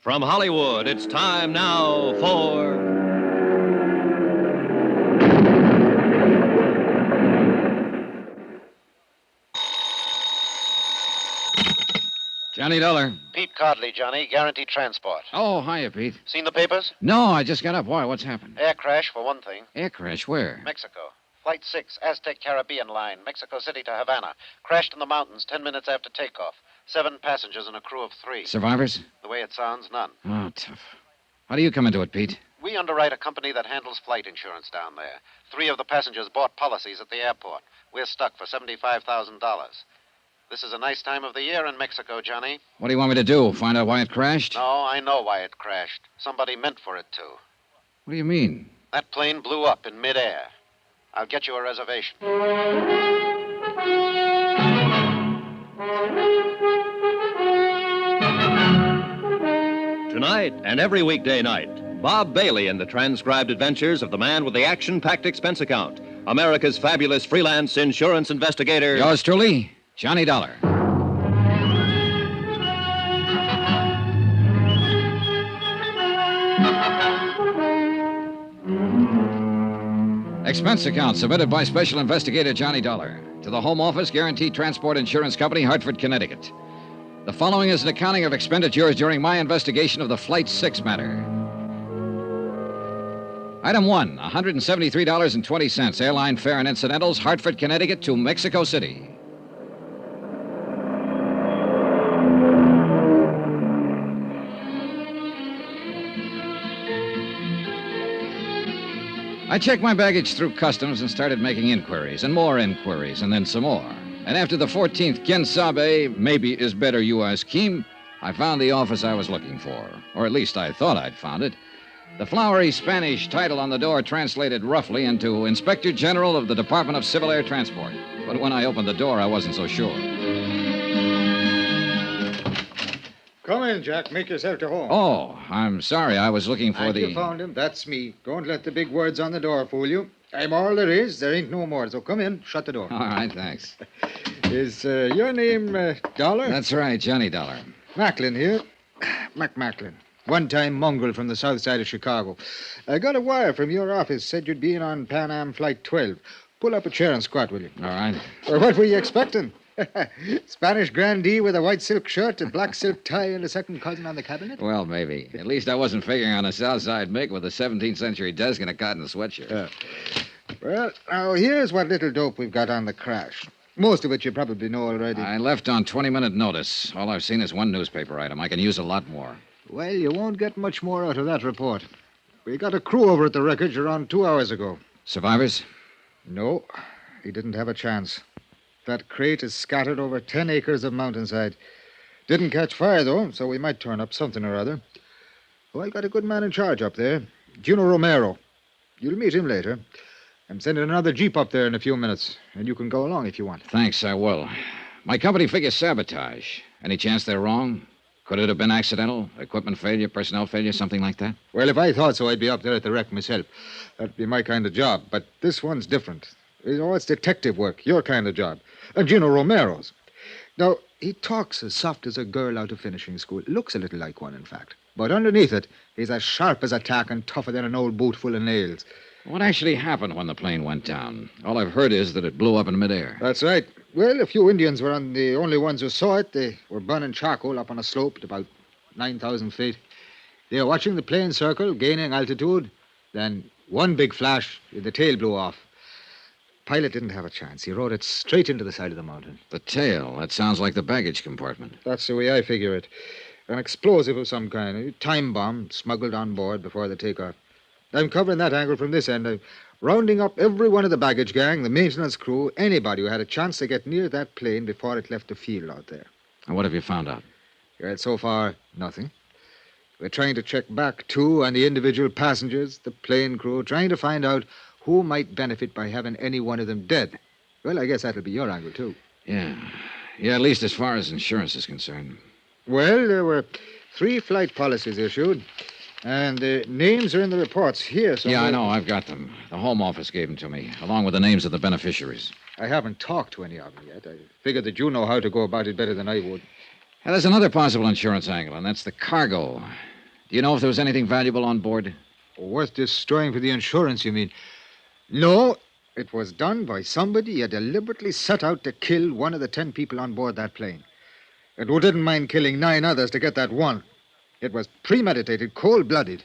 From Hollywood, it's time now for... Johnny Dollar. Pete Codley, Johnny. Guaranteed transport. Oh, hiya, Pete. Seen the papers? No, I just got up. Why? What's happened? Air crash, for one thing. Air crash? Where? Mexico. Flight 6, Aztec Caribbean line, Mexico City to Havana. Crashed in the mountains 10 minutes after takeoff. 7 passengers and a crew of 3. Survivors? The way it sounds, none. Oh, tough. How do you come into it, Pete? We underwrite a company that handles flight insurance down there. 3 of the passengers bought policies at the airport. We're stuck for $75,000. This is a nice time of the year in Mexico, Johnny. What do you want me to do? Find out why it crashed? No, I know why it crashed. Somebody meant for it to. What do you mean? That plane blew up in midair. I'll get you a reservation. Tonight and every weekday night, Bob Bailey in the transcribed adventures of the man with the action-packed expense account, America's fabulous freelance insurance investigator. Yours truly, Johnny Dollar. Expense account submitted by Special Investigator Johnny Dollar to the Home Office Guaranteed Transport Insurance Company, Hartford, Connecticut. The following is an accounting of expenditures during my investigation of the Flight 6 matter. Item 1, $173.20, airline fare and incidentals, Hartford, Connecticut to Mexico City. I checked my baggage through customs and started making inquiries, and then some more. And after the 14th Quien Sabe, maybe is better you ask him, I found the office I was looking for. Or at least I thought I'd found it. The flowery Spanish title on the door translated roughly into Inspector General of the Department of Civil Air Transport. But when I opened the door, I wasn't so sure. Come in, Jack. Make yourself to home. Oh, I'm sorry. I was looking for You found him. That's me. Don't let the big words on the door fool you. I'm all there is. There ain't no more. So come in. Shut the door. All right, thanks. Is your name Dollar? That's right, Johnny Dollar. Macklin here. Macklin. One-time mongrel from the south side of Chicago. I got a wire from your office. Said you'd be in on Pan Am Flight 12. Pull up a chair and squat, will you? All right. Or what were you expecting? Spanish grandee with a white silk shirt and black silk tie and a second cousin on the cabinet? Well, maybe. At least I wasn't figuring on a South Side Mick with a 17th century desk and a cotton sweatshirt. Well, now, here's what little dope we've got on the crash. Most of it you probably know already. I left on 20-minute notice. All I've seen is one newspaper item. I can use a lot more. Well, you won't get much more out of that report. We got a crew over at the wreckage around 2 hours ago. Survivors? No, he didn't have a chance. That crate is scattered over 10 acres of mountainside. Didn't catch fire, though, so we might turn up something or other. Oh, I got a good man in charge up there, Juno Romero. You'll meet him later. I'm sending another jeep up there in a few minutes, and you can go along if you want. Thanks, I will. My company figures sabotage. Any chance they're wrong? Could it have been accidental? Equipment failure, personnel failure, something like that? Well, if I thought so, I'd be up there at the wreck myself. That'd be my kind of job. But this one's different. You know, it's detective work, your kind of job. And Gino Romero's. Now, he talks as soft as a girl out of finishing school. Looks a little like one, in fact. But underneath it, he's as sharp as a tack and tougher than an old boot full of nails. What actually happened when the plane went down? All I've heard is that it blew up in midair. That's right. Well, a few Indians were the only ones who saw it. They were burning charcoal up on a slope at about 9,000 feet. They were watching the plane circle, gaining altitude. Then one big flash, the tail blew off. Pilot didn't have a chance. He rode it straight into the side of the mountain. The tail? That sounds like the baggage compartment. That's the way I figure it. An explosive of some kind, a time bomb smuggled on board before the takeoff. I'm covering that angle from this end. I'm rounding up every one of the baggage gang, the maintenance crew, anybody who had a chance to get near that plane before it left the field out there. And what have you found out? Well, so far, nothing. We're trying to check back, too, on the individual passengers, the plane crew, trying to find out who might benefit by having any one of them dead. Well, I guess that'll be your angle, too. Yeah, at least as far as insurance is concerned. Well, there were 3 flight policies issued, and the names are in the reports here. Yeah, I know. I've got them. The Home Office gave them to me, along with the names of the beneficiaries. I haven't talked to any of them yet. I figured that you know how to go about it better than I would. There's another possible insurance angle, and that's the cargo. Do you know if there was anything valuable on board? Worth destroying for the insurance, you mean? No, it was done by somebody who deliberately set out to kill one of the 10 people on board that plane. And who didn't mind killing 9 others to get that one. It was premeditated, cold-blooded.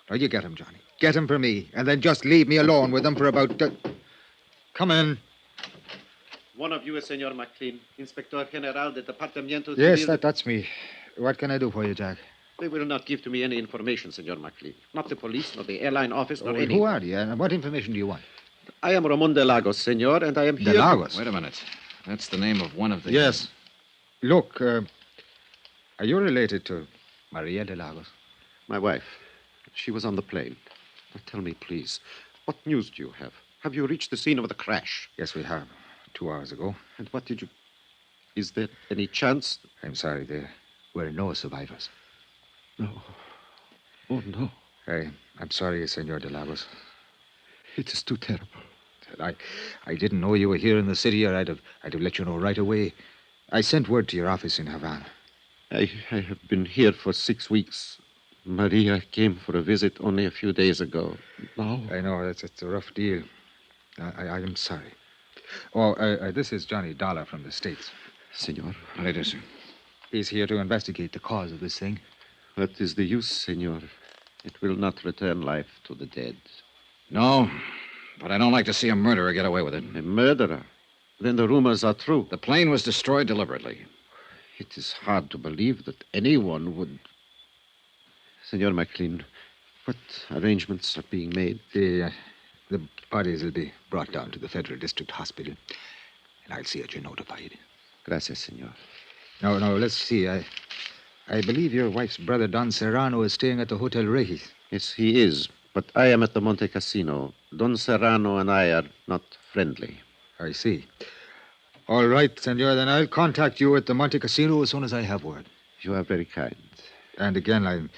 Now, you get him, Johnny. Get him for me, and then just leave me alone with him for about... Come in. One of you is Senor McLean, Inspector General del Departamento... Yes, that's me. What can I do for you, Jack? They will not give to me any information, Senor McLean. Not the police, nor the airline office, nor any... Who are you, and what information do you want? I am Ramon de Lagos, Senor, and I am here... De Lagos? Wait a minute. That's the name of one of the... Yes. Look, are you related to Maria de Lagos? My wife. She was on the plane. Now tell me, please, what news do you have? Have you reached the scene of the crash? Yes, we have. 2 hours ago. And what did you... Is there any chance... I'm sorry, there were no survivors. No. Oh, no. I'm sorry, Senor de Lagos. It is too terrible. I didn't know you were here in the city, or I'd have let you know right away. I sent word to your office in Havana. I have been here for 6 weeks. Maria came for a visit only a few days ago. Now... I know, it's a rough deal. I am sorry. Oh, this is Johnny Dollar from the States. Senor. How do you do, sir? He's here to investigate the cause of this thing. What is the use, Senor? It will not return life to the dead. No, but I don't like to see a murderer get away with it. A murderer? Then the rumors are true. The plane was destroyed deliberately. It is hard to believe that anyone would... Senor McLean, what arrangements are being made? The bodies will be brought down to the Federal District Hospital, and I'll see that you're notified. Gracias, Senor. No, let's see. I believe your wife's brother, Don Serrano, is staying at the Hotel Regis. Yes, he is, but I am at the Monte Casino. Don Serrano and I are not friendly. I see. All right, Senor, then I'll contact you at the Monte Casino as soon as I have word. You are very kind. And again, I'm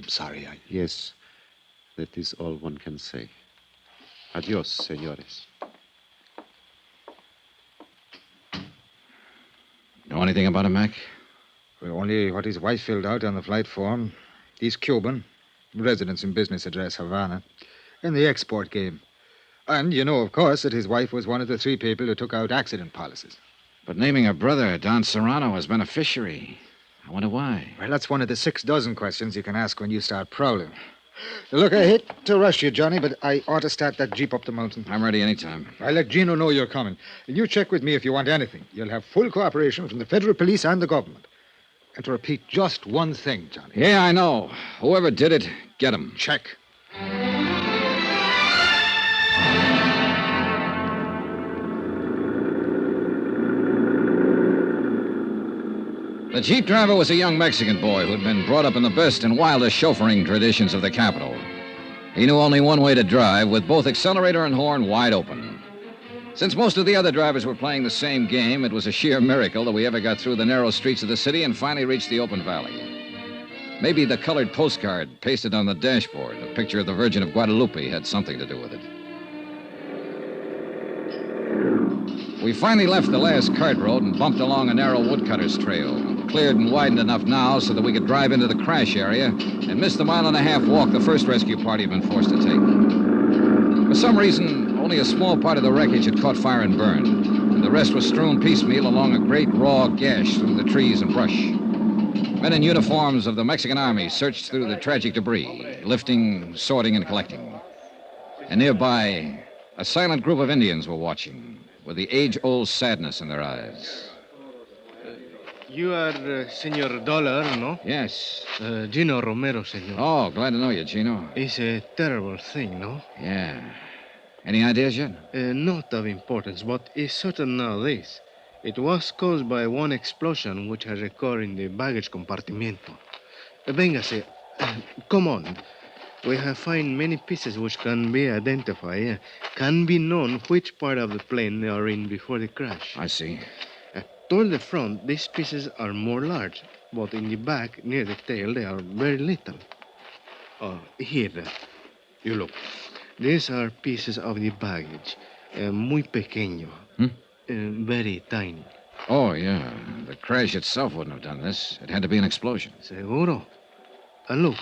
sorry. Yes, that is all one can say. Adios, senores. Know anything about him, Mac? Well, only what his wife filled out on the flight form. He's Cuban, residence and business address Havana, in the export game. And you know, of course, that his wife was one of the 3 people who took out accident policies. But naming her brother, Don Serrano, as beneficiary. I wonder why. Well, that's one of the 6 dozen questions you can ask when you start prowling. Look, I hate to rush you, Johnny, but I ought to start that jeep up the mountain. I'm ready anytime. I'll let Gino know you're coming. And you check with me if you want anything. You'll have full cooperation from the federal police and the government. And to repeat just one thing, Johnny. Yeah, I know. Whoever did it, get him. Check. The jeep driver was a young Mexican boy who'd been brought up in the best and wildest chauffeuring traditions of the capital. He knew only one way to drive, with both accelerator and horn wide open. Since most of the other drivers were playing the same game, it was a sheer miracle that we ever got through the narrow streets of the city and finally reached the open valley. Maybe the colored postcard pasted on the dashboard, a picture of the Virgin of Guadalupe, had something to do with it. We finally left the last cart road and bumped along a narrow woodcutter's trail, cleared and widened enough now so that we could drive into the crash area and miss the 1.5-mile walk the first rescue party had been forced to take. For some reason, only a small part of the wreckage had caught fire and burned, and the rest was strewn piecemeal along a great raw gash through the trees and brush. Men in uniforms of the Mexican Army searched through the tragic debris, lifting, sorting, and collecting. And nearby, a silent group of Indians were watching, with the age-old sadness in their eyes. You are Senor Dollar, no? Yes. Gino Romero, senor. Oh, glad to know you, Gino. It's a terrible thing, no? Yeah. Any ideas yet? Not of importance, but it's certain nowadays. It was caused by one explosion which has occurred in the baggage compartimento. Véngase. Come on. We have found many pieces which can be identified. Can be known which part of the plane they are in before the crash. I see. Toward the front, these pieces are more large, but in the back, near the tail, they are very little. Here, you look. These are pieces of the baggage, muy pequeño, very tiny. Oh, yeah. The crash itself wouldn't have done this. It had to be an explosion. Seguro. And look,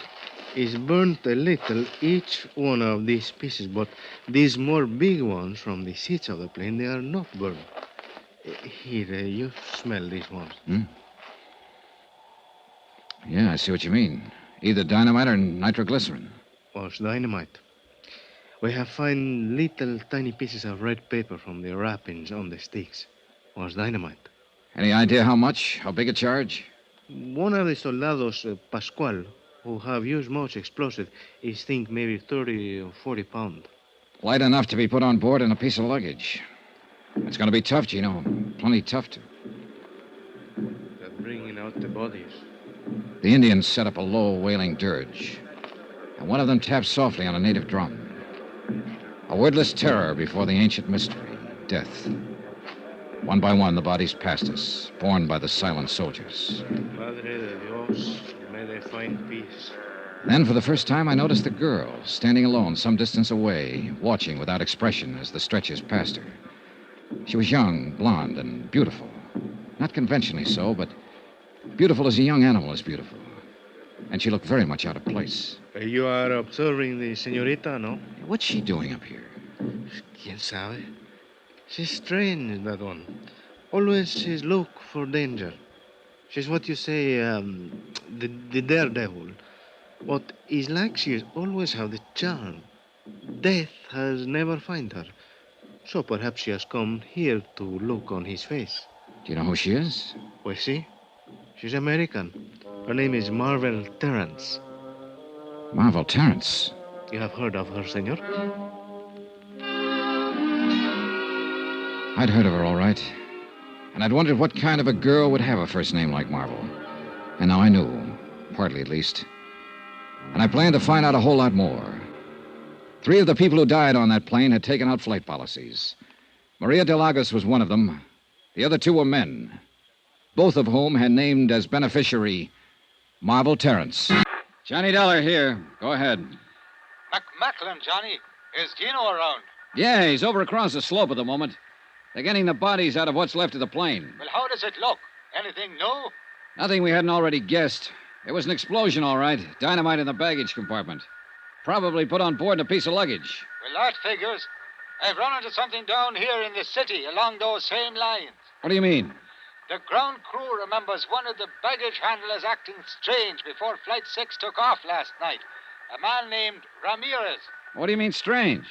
it's burnt a little, each one of these pieces, but these more big ones from the seats of the plane, they are not burnt. Here, you smell these ones. Yeah, I see what you mean. Either dynamite or nitroglycerin. Was dynamite. We have found little tiny pieces of red paper from the wrappings on the sticks. Was dynamite. Any idea how much? How big a charge? One of the soldados, Pascual, who have used much explosive, is think maybe 30 or 40 pounds. Light enough to be put on board in a piece of luggage. It's going to be tough, Gino. Plenty tough to. They're bringing out the bodies. The Indians set up a low, wailing dirge. And one of them tapped softly on a native drum. A wordless terror before the ancient mystery, death. One by one, the bodies passed us, borne by the silent soldiers. Madre de Dios, may they find peace. Then, for the first time, I noticed the girl, standing alone some distance away, watching without expression as the stretchers passed her. She was young, blonde, and beautiful. Not conventionally so, but beautiful as a young animal is beautiful. And she looked very much out of place. You are observing the señorita, no? What's she doing up here? ¿Quién sabe? She's strange, that one. Always she's look for danger. She's what you say, the daredevil. But it's like she's always have the charm. Death has never find her. So perhaps she has come here to look on his face. Do you know who she is? Pues sí. She's American. Her name is Marvel Terrence. Marvel Terrence. You have heard of her, senor? I'd heard of her, all right. And I'd wondered what kind of a girl would have a first name like Marvel. And now I knew, partly at least. And I planned to find out a whole lot more. 3 of the people who died on that plane had taken out flight policies. Maria de Lagos was one of them. The other 2 were men, both of whom had named as beneficiary Marvel Terrence. Johnny Dollar here. Go ahead. Macklin, Johnny. Is Gino around? Yeah, he's over across the slope at the moment. They're getting the bodies out of what's left of the plane. Well, how does it look? Anything new? Nothing we hadn't already guessed. There was an explosion, all right. Dynamite in the baggage compartment. Probably put on board in a piece of luggage. Well, that figures. I've run into something down here in the city along those same lines. What do you mean? The ground crew remembers one of the baggage handlers acting strange before Flight 6 took off last night. A man named Ramirez. What do you mean, strange?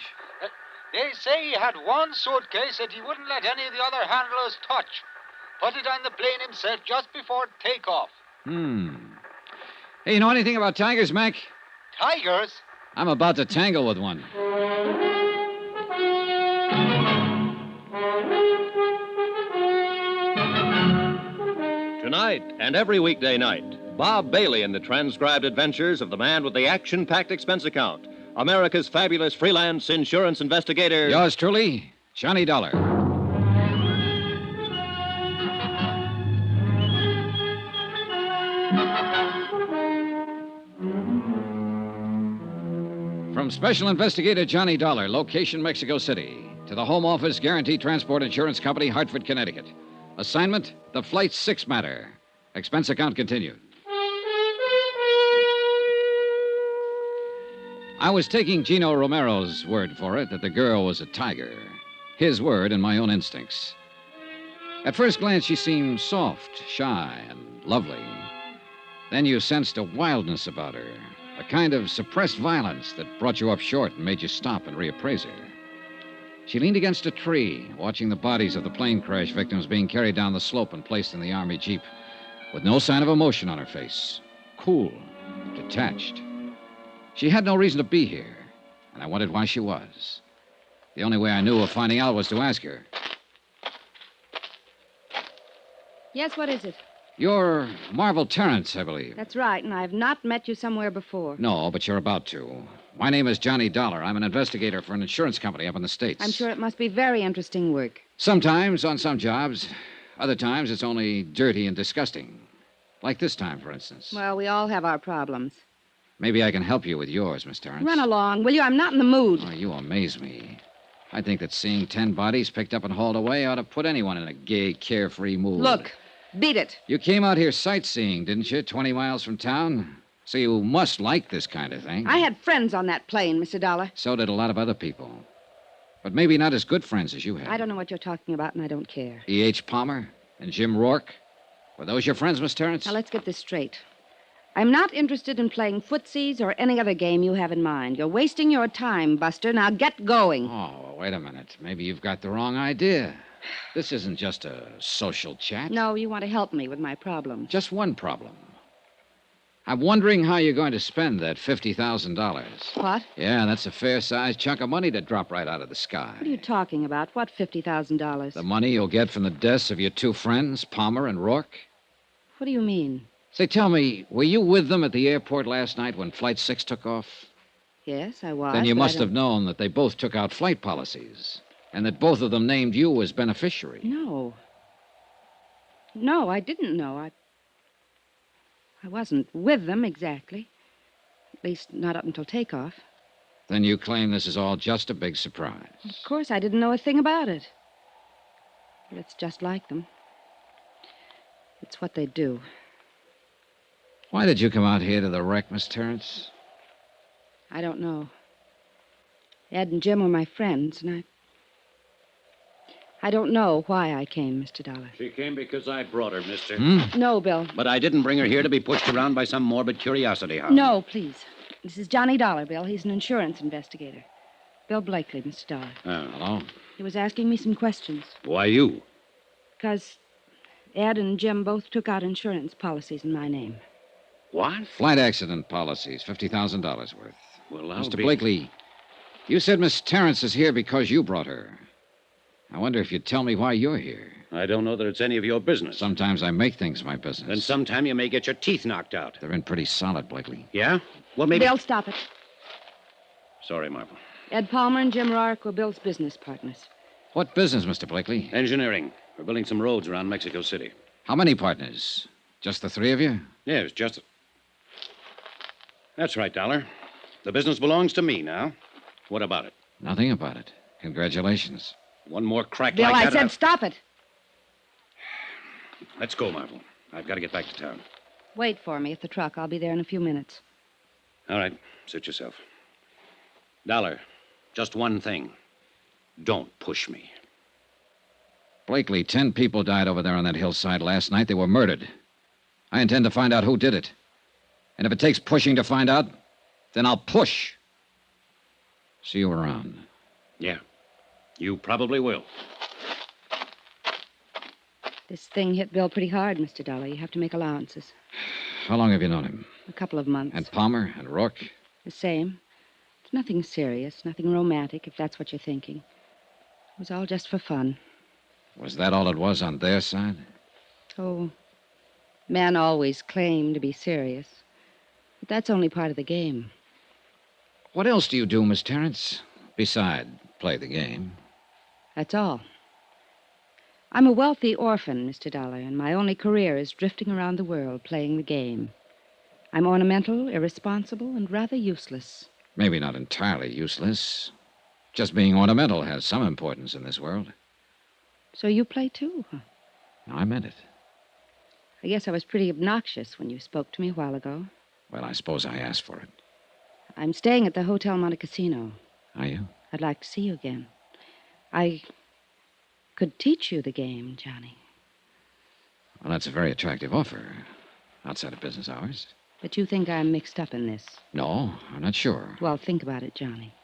They say he had one suitcase that he wouldn't let any of the other handlers touch. Put it on the plane himself just before takeoff. Hey, you know anything about tigers, Mac? Tigers? I'm about to tangle with one. Tonight and every weekday night, Bob Bailey in the transcribed adventures of the man with the action-packed expense account, America's fabulous freelance insurance investigator. Yours truly, Johnny Dollar. From Special Investigator Johnny Dollar, location Mexico City, to the Home Office Guaranty Transport Insurance Company, Hartford, Connecticut. Assignment, the Flight 6 matter. Expense account continued. I was taking Gino Romero's word for it that the girl was a tiger. His word and my own instincts. At first glance, she seemed soft, shy, and lovely. Then you sensed a wildness about her, a kind of suppressed violence that brought you up short and made you stop and reappraise her. She leaned against a tree, watching the bodies of the plane crash victims being carried down the slope and placed in the Army Jeep, with no sign of emotion on her face. Cool, detached. She had no reason to be here, and I wondered why she was. The only way I knew of finding out was to ask her. Yes, what is it? You're Marvel Terrence, I believe. That's right, and I've not met you somewhere before. No, but you're about to. My name is Johnny Dollar. I'm an investigator for an insurance company up in the States. I'm sure it must be very interesting work. Sometimes, on some jobs. Other times, it's only dirty and disgusting. Like this time, for instance. Well, we all have our problems. Maybe I can help you with yours, Miss Terrence. Run along, will you? I'm not in the mood. Oh, you amaze me. I think that seeing 10 bodies picked up and hauled away ought to put anyone in a gay, carefree mood. Look, beat it. You came out here sightseeing, didn't you, 20 miles from town? So you must like this kind of thing. I had friends on that plane, Mr. Dollar. So did a lot of other people. But maybe not as good friends as you had. I don't know what you're talking about, and I don't care. E.H. Palmer and Jim Rourke? Were those your friends, Miss Terrence? Now, let's get this straight. I'm not interested in playing footsies or any other game you have in mind. You're wasting your time, Buster. Now get going. Oh, wait a minute. Maybe you've got the wrong idea. This isn't just a social chat. No, you want to help me with my problem. Just one problem. I'm wondering how you're going to spend that $50,000. What? Yeah, that's a fair-sized chunk of money to drop right out of the sky. What are you talking about? What $50,000? The money you'll get from the deaths of your two friends, Palmer and Rourke. What do you mean? Say, tell me, were you with them at the airport last night when Flight 6 took off? Yes, I was. Then you but I must don't- have known that they both took out flight policies and that both of them named you as beneficiary. No. No, I didn't know. I wasn't with them exactly. At least, not up until takeoff. Then you claim this is all just a big surprise. Of course, I didn't know a thing about it. But it's just like them. It's what they do. Why did you come out here to the wreck, Miss Terrence? I don't know. Ed and Jim were my friends, and I don't know why I came, Mr. Dollar. She came because I brought her, mister. No, Bill. But I didn't bring her here to be pushed around by some morbid curiosity hound. No, please. This is Johnny Dollar, Bill. He's an insurance investigator. Bill Blakely, Mr. Dollar. Oh. Hello? He was asking me some questions. Why you? Because Ed and Jim both took out insurance policies in my name. What? Flight accident policies, $50,000 worth. Well, I'll Mr. be... Blakely, you said Miss Terrence is here because you brought her. I wonder if you'd tell me why you're here. I don't know that it's any of your business. Sometimes I make things my business. Then sometime you may get your teeth knocked out. They're in pretty solid, Blakely. Yeah? Well, maybe... Bill, stop it. Sorry, Marvel. Ed Palmer and Jim Rourke were Bill's business partners. What business, Mr. Blakely? Engineering. We're building some roads around Mexico City. How many partners? Just the three of you? Yes, just... That's right, Dollar. The business belongs to me now. What about it? Nothing about it. Congratulations. One more crack Bill, like I that... said stop it. Let's go, Marvel. I've got to get back to town. Wait for me at the truck. I'll be there in a few minutes. All right. Suit yourself. Dollar, just one thing. Don't push me. Blakely, 10 people died over there on that hillside last night. They were murdered. I intend to find out who did it. And if it takes pushing to find out, then I'll push. See you around. Yeah. You probably will. This thing hit Bill pretty hard, Mr. Dollar. You have to make allowances. How long have you known him? A couple of months. And Palmer and Rourke? The same. It's nothing serious, nothing romantic, if that's what you're thinking. It was all just for fun. Was that all it was on their side? Oh, men always claim to be serious. But that's only part of the game. What else do you do, Miss Terrence? Beside play the game. That's all. I'm a wealthy orphan, Mr. Dollar, and my only career is drifting around the world playing the game. I'm ornamental, irresponsible, and rather useless. Maybe not entirely useless. Just being ornamental has some importance in this world. So you play too, huh? No, I meant it. I guess I was pretty obnoxious when you spoke to me a while ago. Well, I suppose I asked for it. I'm staying at the Hotel Monte Cassino. Are you? I'd like to see you again. I could teach you the game, Johnny. Well, that's a very attractive offer. Outside of business hours. But you think I'm mixed up in this. No, I'm not sure. Well, think about it, Johnny.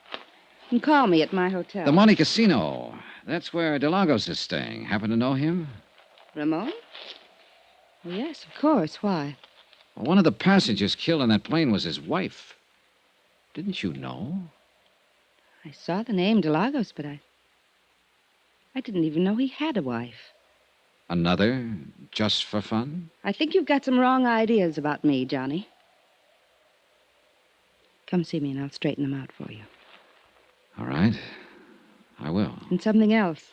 You can call me at my hotel. The Monte Casino. That's where DeLagos is staying. Happen to know him? Ramon? Oh, yes, of course. Why? Well, one of the passengers killed in that plane was his wife. Didn't you know? I saw the name DeLagos, but I didn't even know he had a wife. Another just for fun? I think you've got some wrong ideas about me, Johnny. Come see me and I'll straighten them out for you. All right. I will. And something else.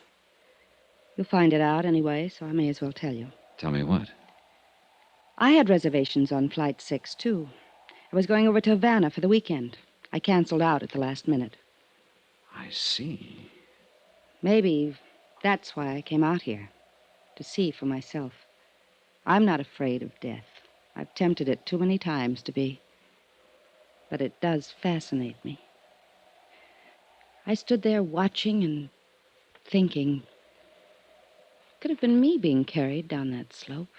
You'll find it out anyway, so I may as well tell you. Tell me what? I had reservations on Flight 6, too. I was going over to Havana for the weekend. I canceled out at the last minute. I see. Maybe that's why I came out here, to see for myself. I'm not afraid of death. I've tempted it too many times to be. But it does fascinate me. I stood there watching and thinking. Could have been me being carried down that slope.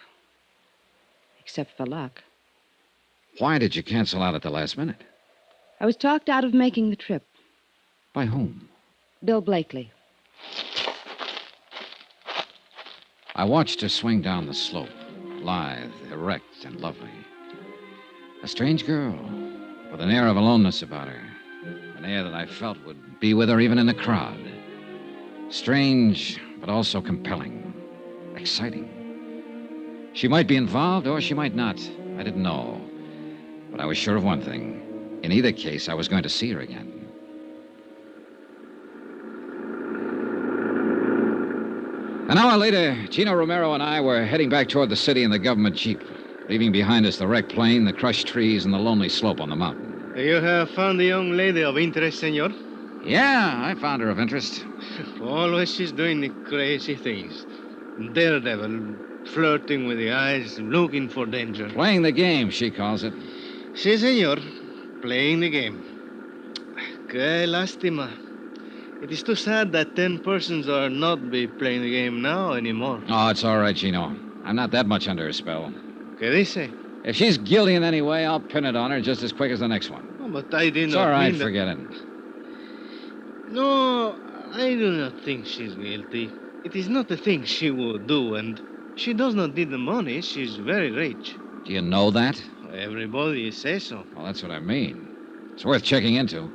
Except for luck. Why did you cancel out at the last minute? I was talked out of making the trip. By whom? Bill Blakely. I watched her swing down the slope, lithe, erect, and lovely. A strange girl, with an air of aloneness about her. An air that I felt would be with her even in the crowd. Strange, but also compelling. Exciting. She might be involved, or she might not. I didn't know. But I was sure of one thing. In either case, I was going to see her again. An hour later, Gino Romero and I were heading back toward the city in the government jeep, leaving behind us the wrecked plane, the crushed trees, and the lonely slope on the mountain. You have found the young lady of interest, senor? Yeah, I found her of interest. Always she's doing the crazy things. Daredevil, flirting with the eyes, looking for danger. Playing the game, she calls it. Si, senor. Playing the game. Qué lástima. It is too sad that 10 persons are not be playing the game now anymore. Oh, it's all right, Gino. I'm not that much under her spell. ¿Qué dice? If she's guilty in any way, I'll pin it on her just as quick as the next one. Oh, but I did It's not all right, mean that... forget it. No, I do not think she's guilty. It is not the thing she would do, and she does not need the money. She's very rich. Do you know that? Everybody says so. Well, that's what I mean. It's worth checking into.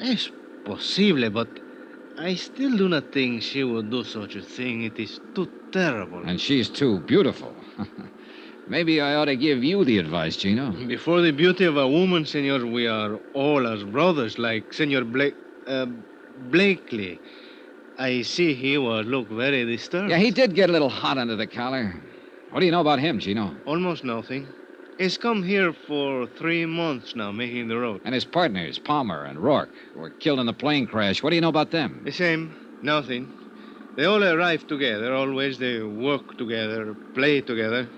Es posible, but I still do not think she would do such a thing. It is too terrible. And she's too beautiful. Maybe I ought to give you the advice, Gino. Before the beauty of a woman, senor, we are all as brothers, like Senor Blakely. I see he will look very disturbed. Yeah, he did get a little hot under the collar. What do you know about him, Gino? Almost nothing. He's come here for 3 months now, making the road. And his partners, Palmer and Rourke, who were killed in the plane crash. What do you know about them? The same. Nothing. They all arrive together. Always they work together, play together.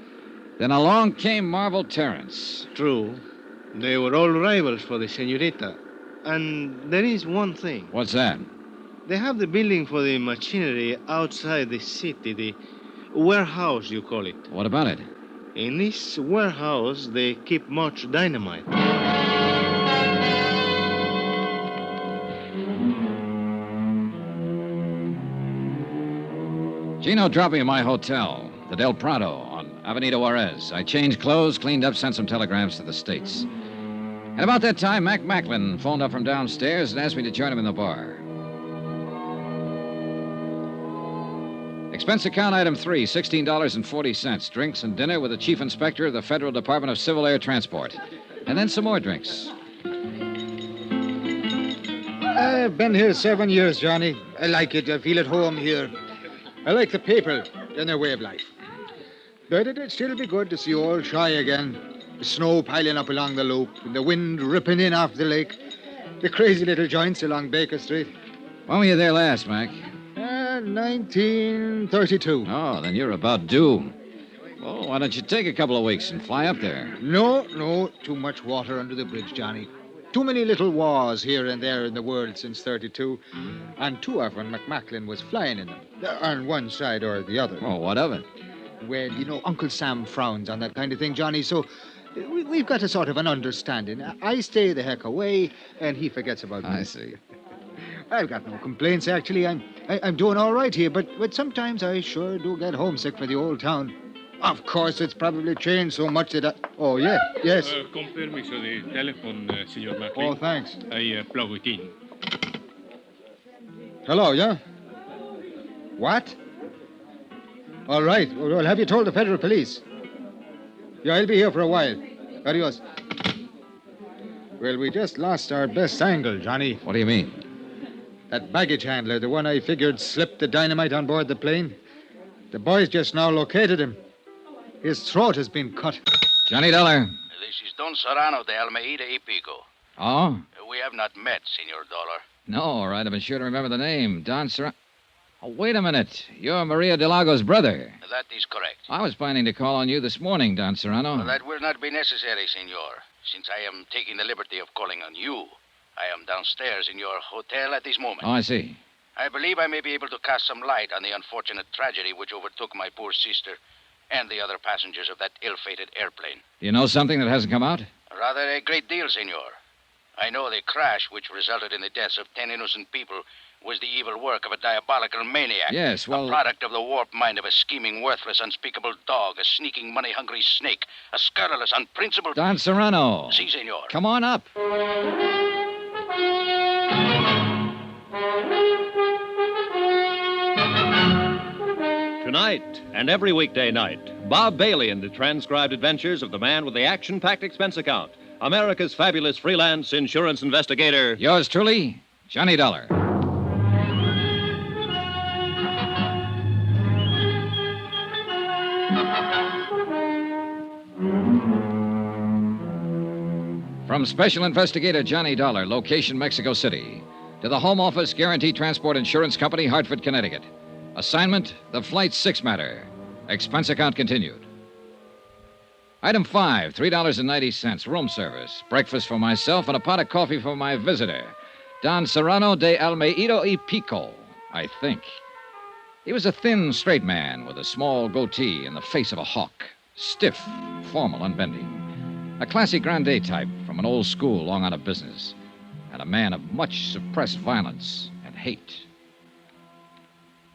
Then along came Marvel Terrence. True. They were all rivals for the senorita. And there is one thing. What's that? They have the building for the machinery outside the city, the warehouse, you call it. What about it? In this warehouse, they keep much dynamite. Gino dropped me at my hotel, the Del Prado, on Avenida Juarez. I changed clothes, cleaned up, sent some telegrams to the States. And about that time, Mac Macklin phoned up from downstairs and asked me to join him in the bar. Expense account item 3, $16.40. Drinks and dinner with the chief inspector of the Federal Department of Civil Air Transport. And then some more drinks. I've been here 7 years, Johnny. I like it. I feel at home here. I like the people and their way of life. But it'd still be good to see old Shy again. The snow piling up along the loop, and the wind ripping in off the lake. The crazy little joints along Baker Street. When were you there last, Mac? 1932. Oh, then you're about due. Well, why don't you take a couple of weeks and fly up there? No. Too much water under the bridge, Johnny. Too many little wars here and there in the world since 32. And too often McMacklin was flying in them. On one side or the other. Oh, what of it? Well, you know, Uncle Sam frowns on that kind of thing, Johnny, so we've got a sort of an understanding. I stay the heck away, and he forgets about me. I see. I've got no complaints, actually. I'm doing all right here, but sometimes I sure do get homesick for the old town. Of course, it's probably changed so much that Oh, yeah, yes. Con permiso de telephone, Senor Macklin. Oh, thanks. I plug it in. Hello, yeah? What? All right. Well, have you told the federal police? Yeah, I'll be here for a while. Adios. Well, we just lost our best angle, Johnny. What do you mean? That baggage handler, the one I figured slipped the dynamite on board the plane. The boys just now located him. His throat has been cut. Johnny Dollar. This is Don Serrano de Almeida y Pico. Oh? We have not met, Senor Dollar. No, all right. I've been sure to remember the name. Don Serrano. Oh, wait a minute. You're Maria Delago's brother. That is correct. I was planning to call on you this morning, Don Serrano. Well, that will not be necessary, senor, since I am taking the liberty of calling on you. I am downstairs in your hotel at this moment. Oh, I see. I believe I may be able to cast some light on the unfortunate tragedy which overtook my poor sister and the other passengers of that ill-fated airplane. You know something that hasn't come out? Rather a great deal, senor. I know the crash which resulted in the deaths of 10 innocent people was the evil work of a diabolical maniac. Yes, well... A product of the warped mind of a scheming, worthless, unspeakable dog, a sneaking, money-hungry snake, a scurrilous, unprincipled... Don Serrano. Si, senor. Come on up. Tonight and every weekday night, Bob Bailey in the transcribed adventures of the man with the action-packed expense account, America's fabulous freelance insurance investigator. Yours truly, Johnny Dollar. From Special Investigator Johnny Dollar, location Mexico City, to the Home Office Guaranty Transport Insurance Company, Hartford, Connecticut. Assignment, the Flight 6 matter. Expense account continued. Item 5, $3.90, room service. Breakfast for myself and a pot of coffee for my visitor, Don Serrano de Almeida y Pico, I think. He was a thin, straight man with a small goatee and the face of a hawk. Stiff, formal, unbending. A classy grande type from an old school long out of business. And a man of much suppressed violence and hate.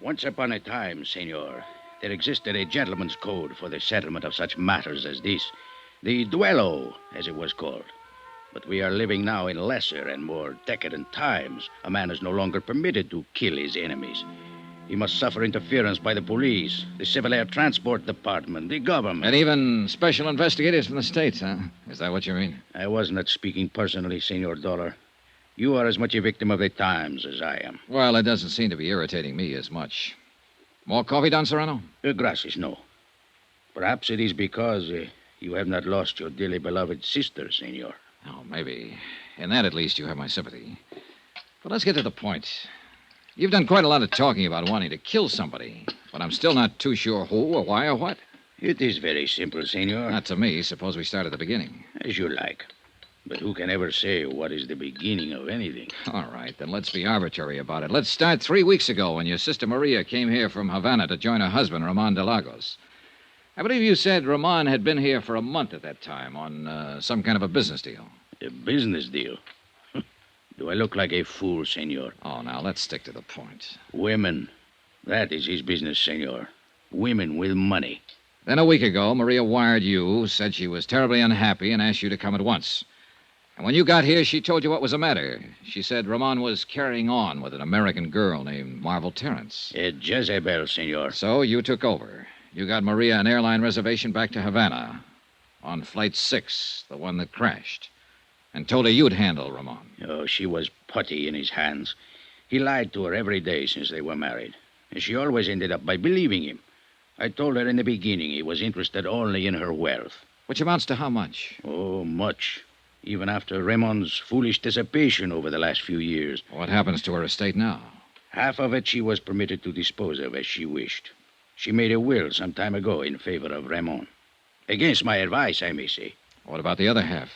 Once upon a time, senor, there existed a gentleman's code for the settlement of such matters as this. The duello, as it was called. But we are living now in lesser and more decadent times. A man is no longer permitted to kill his enemies. He must suffer interference by the police, the Civil Air Transport Department, the government. And even special investigators from the States, huh? Is that what you mean? I was not speaking personally, Senor Dollar. You are as much a victim of the times as I am. Well, it doesn't seem to be irritating me as much. More coffee, Don Serrano? Gracias, no. Perhaps it is because you have not lost your dearly beloved sister, senor. Oh, maybe. In that, at least, you have my sympathy. But let's get to the point. You've done quite a lot of talking about wanting to kill somebody, but I'm still not too sure who or why or what. It is very simple, senor. Not to me. Suppose we start at the beginning. As you like. But who can ever say what is the beginning of anything? All right, then let's be arbitrary about it. Let's start 3 weeks ago when your sister Maria came here from Havana to join her husband, Ramon de Lagos. I believe you said Ramon had been here for a month at that time on some kind of a business deal. A business deal? Do I look like a fool, senor? Oh, now, let's stick to the point. Women. That is his business, senor. Women with money. Then a week ago, Maria wired you, said she was terribly unhappy, and asked you to come at once. And when you got here, she told you what was the matter. She said Ramon was carrying on with an American girl named Marvel Terrence. A Jezebel, senor. So you took over. You got Maria an airline reservation back to Havana on Flight 6, the one that crashed, and told her you'd handle Ramon. Oh, she was putty in his hands. He lied to her every day since they were married, and she always ended up by believing him. I told her in the beginning he was interested only in her wealth. Which amounts to how much? Oh, much. Even after Ramon's foolish dissipation over the last few years. What happens to her estate now? Half of it she was permitted to dispose of as she wished. She made a will some time ago in favor of Ramon. Against my advice, I may say. What about the other half?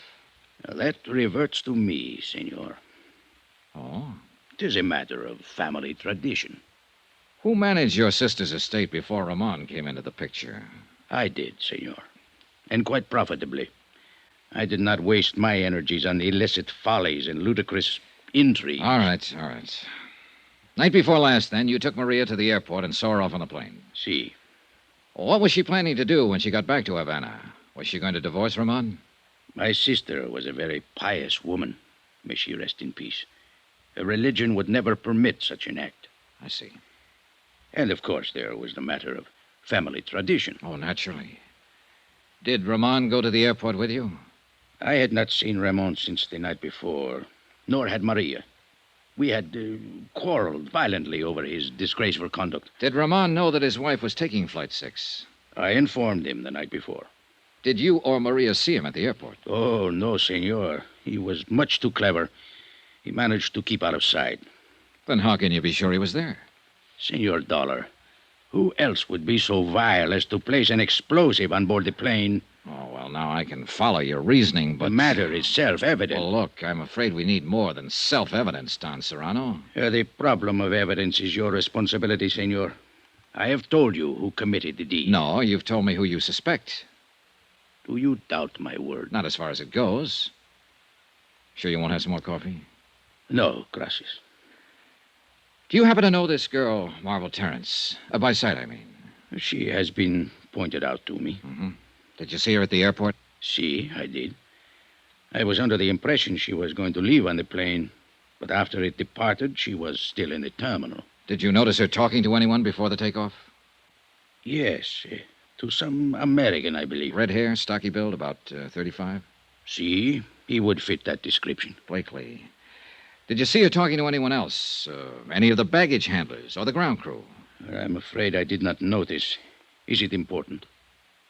Now, that reverts to me, senor. Oh? It is a matter of family tradition. Who managed your sister's estate before Ramon came into the picture? I did, senor. And quite profitably. I did not waste my energies on illicit follies and ludicrous intrigue. All right. Night before last, then, you took Maria to the airport and saw her off on the plane. Si. What was she planning to do when she got back to Havana? Was she going to divorce Ramon? My sister was a very pious woman. May she rest in peace. Her religion would never permit such an act. I see. And, of course, there was the matter of family tradition. Oh, naturally. Did Ramon go to the airport with you? I had not seen Ramon since the night before, nor had Maria. We had quarreled violently over his disgraceful conduct. Did Ramon know that his wife was taking Flight 6? I informed him the night before. Did you or Maria see him at the airport? Oh, no, senor. He was much too clever. He managed to keep out of sight. Then how can you be sure he was there? Senor Dollar, who else would be so vile as to place an explosive on board the plane? Oh, well, now I can follow your reasoning, but... The matter is self-evident. Well, look, I'm afraid we need more than self-evidence, Don Serrano. The problem of evidence is your responsibility, senor. I have told you who committed the deed. No, you've told me who you suspect. Do you doubt my word? Not as far as it goes. Sure you won't have some more coffee? No, gracias. Do you happen to know this girl, Marvel Terrence? By sight, I mean. She has been pointed out to me. Mm-hmm. Did you see her at the airport? See, I did. I was under the impression she was going to leave on the plane, but after it departed, she was still in the terminal. Did you notice her talking to anyone before the takeoff? Yes, to some American, I believe. Red hair, stocky build, about 35? See, he would fit that description. Blakely. Did you see her talking to anyone else? Any of the baggage handlers or the ground crew? I'm afraid I did not notice. Is it important?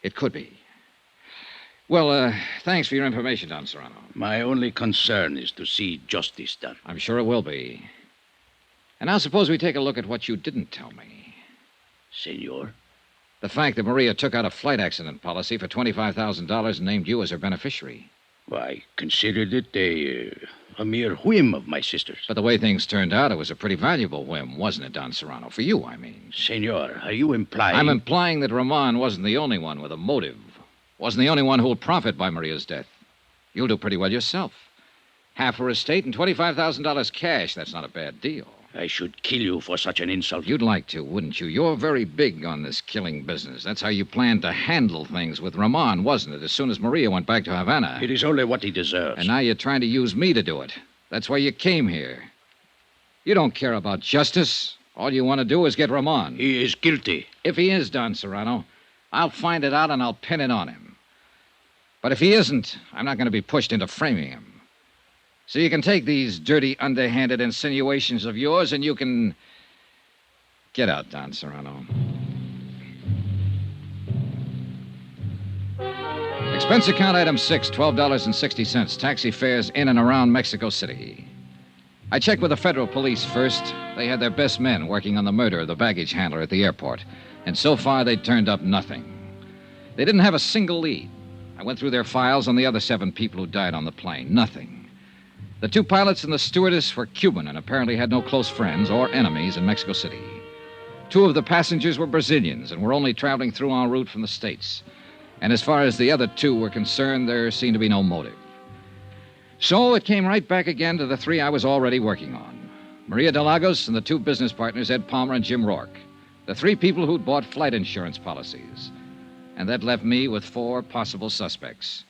It could be. Well, thanks for your information, Don Serrano. My only concern is to see justice done. I'm sure it will be. And now suppose we take a look at what you didn't tell me. Senor? The fact that Maria took out a flight accident policy for $25,000 and named you as her beneficiary. Well, I considered it a mere whim of my sister's. But the way things turned out, it was a pretty valuable whim, wasn't it, Don Serrano? For you, I mean. Senor, are you implying... I'm implying that Ramon wasn't the only one with a motive. Wasn't the only one who'll profit by Maria's death. You'll do pretty well yourself. Half her estate and $25,000 cash. That's not a bad deal. I should kill you for such an insult. You'd like to, wouldn't you? You're very big on this killing business. That's how you planned to handle things with Ramon, wasn't it, as soon as Maria went back to Havana? It is only what he deserves. And now you're trying to use me to do it. That's why you came here. You don't care about justice. All you want to do is get Ramon. He is guilty. If he is, Don Serrano, I'll find it out and I'll pin it on him. But if he isn't, I'm not going to be pushed into framing him. So you can take these dirty, underhanded insinuations of yours and you can... Get out, Don Serrano. Expense account item 6, $12.60. Taxi fares in and around Mexico City. I checked with the federal police first. They had their best men working on the murder of the baggage handler at the airport. And so far, they'd turned up nothing. They didn't have a single lead. I went through their files on the other 7 people who died on the plane. Nothing. The 2 pilots and the stewardess were Cuban and apparently had no close friends or enemies in Mexico City. 2 of the passengers were Brazilians and were only traveling through en route from the States. And as far as the other 2 were concerned, there seemed to be no motive. So it came right back again to the 3 I was already working on. Maria de Lagos and the 2 business partners, Ed Palmer and Jim Rourke. The 3 people who'd bought flight insurance policies. And that left me with 4 possible suspects.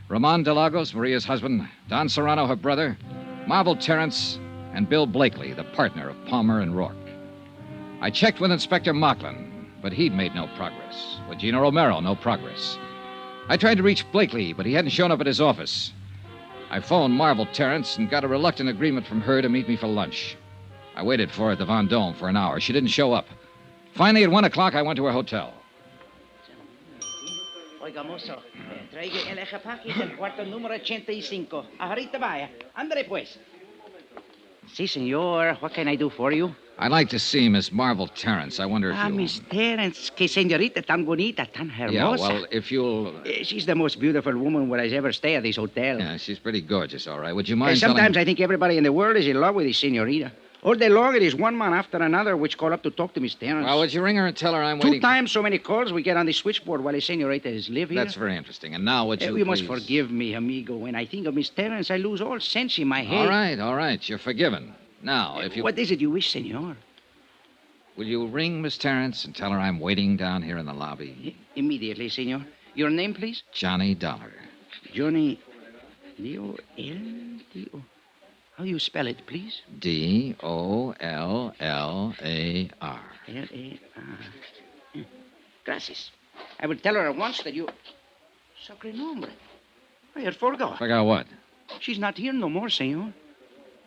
Ramon de Lagos, Maria's husband, Don Serrano, her brother, Marvel Terrence, and Bill Blakely, the partner of Palmer and Rourke. I checked with Inspector Mocklin, but he'd made no progress. With Gina Romero, no progress. I tried to reach Blakely, but he hadn't shown up at his office. I phoned Marvel Terrence and got a reluctant agreement from her to meet me for lunch. I waited for her at the Vendome for an hour. She didn't show up. Finally, at 1 o'clock, I went to her hotel. Oiga, mozo, traiga el equipaje del cuarto número 85. Ahorita vaya. Ándale, pues. Si, senor. What can I do for you? I'd like to see Miss Marvel Terrence. I wonder if you... Miss Terrence. Que señorita tan bonita, tan hermosa. Yeah, well, if you'll... She's the most beautiful woman who has ever stayed at this hotel. Yeah, she's pretty gorgeous, all right. Would you mind Sometimes I think everybody in the world is in love with this señorita. All day long, it is one man after another which call up to talk to Miss Terrence. Well, would you ring her and tell her I'm 2 waiting... times so many calls we get on the switchboard while the señorita is live here. That's very interesting. And now would you You please... must forgive me, amigo. When I think of Miss Terrence, I lose all sense in my head. All right. You're forgiven. Now, if you... What is it you wish, senor? Will you ring Miss Terrence and tell her I'm waiting down here in the lobby? Immediately, senor. Your name, please? Johnny Dollar. Johnny... D-O-L-D-O... How do you spell it, please? D-O-L-L-A-R. L-A-R. Gracias. I will tell her at once that you... Sacre nombre. I had forgot. Forgot what? She's not here no more, senor.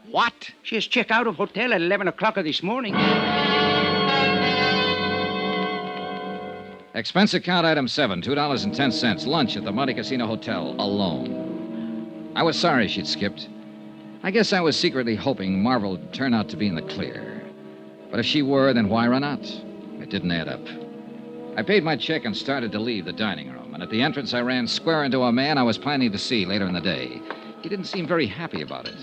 What? She has checked out of hotel at 11 o'clock this morning. Expense account item 7, $2.10. Lunch at the Monte Casino Hotel, alone. I was sorry she'd skipped. I guess I was secretly hoping Marvel would turn out to be in the clear. But if she were, then why run out? It didn't add up. I paid my check and started to leave the dining room. And at the entrance, I ran square into a man I was planning to see later in the day. He didn't seem very happy about it.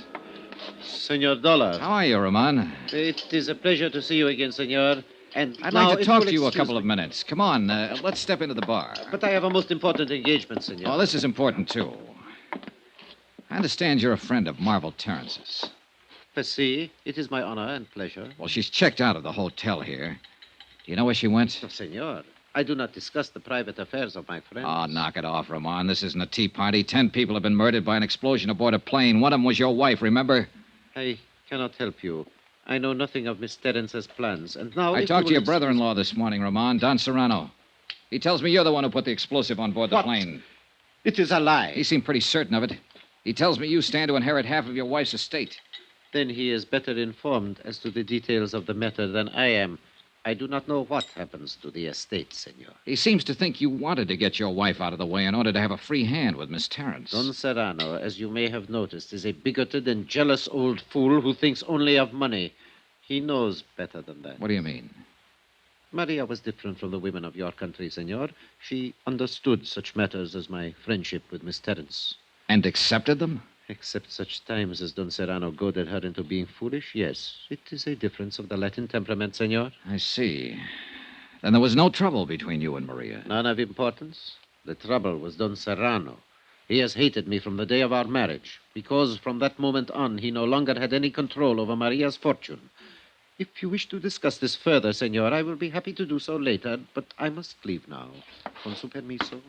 Senor Dollar. How are you, Ramon? It is a pleasure to see you again, senor. And I'd now, like to if talk you'll to you a excuse couple of me- minutes. Come on, let's step into the bar. But I have a most important engagement, senor. Oh, this is important, too. I understand you're a friend of Marvel Terrence's. See, it is my honor and pleasure. Well, she's checked out of the hotel here. Do you know where she went? Oh, senor, I do not discuss the private affairs of my friends. Oh, knock it off, Ramon. This isn't a tea party. 10 people have been murdered by an explosion aboard a plane. One of them was your wife, remember? I cannot help you. I know nothing of Miss Terrence's plans, and now... I if talked to you your will brother-in-law this morning, Ramon, Don Serrano. He tells me you're the one who put the explosive on board the What? plane. It is a lie. He seemed pretty certain of it. He tells me you stand to inherit half of your wife's estate. Then he is better informed as to the details of the matter than I am. I do not know what happens to the estate, senor. He seems to think you wanted to get your wife out of the way in order to have a free hand with Miss Terrence. Don Serrano, as you may have noticed, is a bigoted and jealous old fool who thinks only of money. He knows better than that. What do you mean? Maria was different from the women of your country, senor. She understood such matters as my friendship with Miss Terrence. And accepted them? Except such times as Don Serrano goaded her into being foolish, yes. It is a difference of the Latin temperament, senor. I see. Then there was no trouble between you and Maria. None of importance. The trouble was Don Serrano. He has hated me from the day of our marriage, because from that moment on, he no longer had any control over Maria's fortune. If you wish to discuss this further, senor, I will be happy to do so later, but I must leave now. Con su permiso.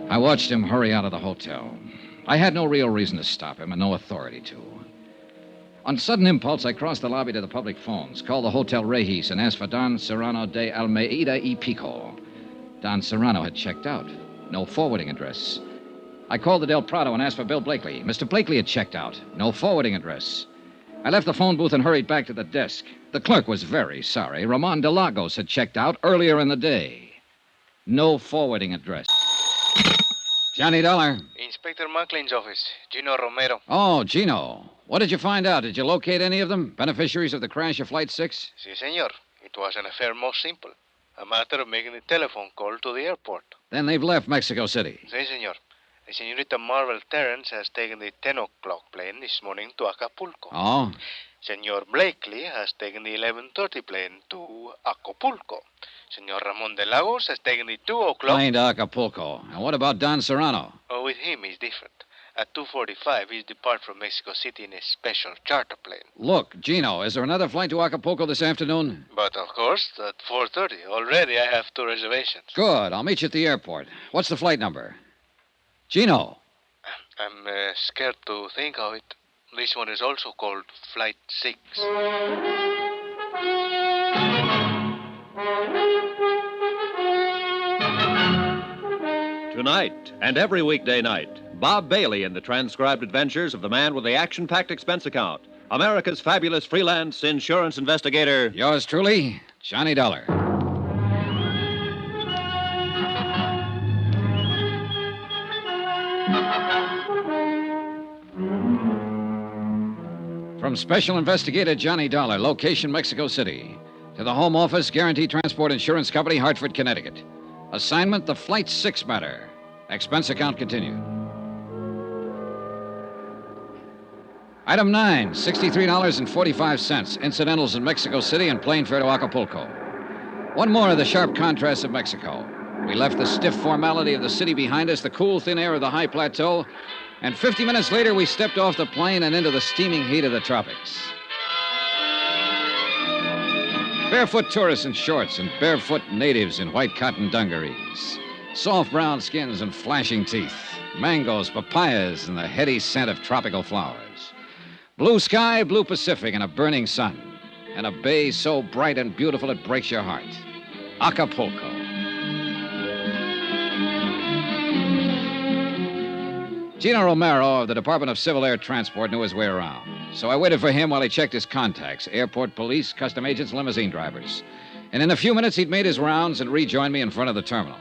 I watched him hurry out of the hotel. I had no real reason to stop him and no authority to. On sudden impulse, I crossed the lobby to the public phones, called the Hotel Regis, and asked for Don Serrano de Almeida y Pico. Don Serrano had checked out. No forwarding address. I called the Del Prado and asked for Bill Blakely. Mr. Blakely had checked out. No forwarding address. I left the phone booth and hurried back to the desk. The clerk was very sorry. Ramon de Lagos had checked out earlier in the day. No forwarding address. Johnny Dollar. Inspector Macklin's office. Gino Romero. Oh, Gino. What did you find out? Did you locate any of them? Beneficiaries of the crash of Flight 6? Si, senor. It was an affair most simple. A matter of making a telephone call to the airport. Then they've left Mexico City. Si, senor. The señorita Marvel Terrence has taken the 10 o'clock plane this morning to Acapulco. Oh? Senor Blakely has taken the 11:30 plane to Acapulco. Senor Ramon de Lagos has taken the 2 o'clock... Plane to Acapulco. And what about Don Serrano? Oh, with him, it's different. At 2:45, he's depart from Mexico City in a special charter plane. Look, Gino, is there another flight to Acapulco this afternoon? But, of course, at 4:30. Already I have 2 reservations. Good. I'll meet you at the airport. What's the flight number? Gino. I'm scared to think of it. This one is also called Flight 6. Tonight and every weekday night, Bob Bailey in the transcribed adventures of the man with the action-packed expense account, America's fabulous freelance insurance investigator. Yours truly, Johnny Dollar. From Special Investigator Johnny Dollar, location Mexico City, to the Home Office, Guaranty Transport Insurance Company, Hartford, Connecticut. Assignment, the Flight 6 matter. Expense account continued. Item 9, $63.45. Incidentals in Mexico City and plane fare to Acapulco. One more of the sharp contrasts of Mexico. We left the stiff formality of the city behind us, the cool, thin air of the high plateau, and 50 minutes later, we stepped off the plane and into the steaming heat of the tropics. Barefoot tourists in shorts and barefoot natives in white cotton dungarees. Soft brown skins and flashing teeth. Mangoes, papayas, and the heady scent of tropical flowers. Blue sky, blue Pacific, and a burning sun. And a bay so bright and beautiful it breaks your heart. Acapulco. Gino Romero of the Department of Civil Air Transport knew his way around. So I waited for him while he checked his contacts, airport police, custom agents, limousine drivers. And in a few minutes, he'd made his rounds and rejoined me in front of the terminal.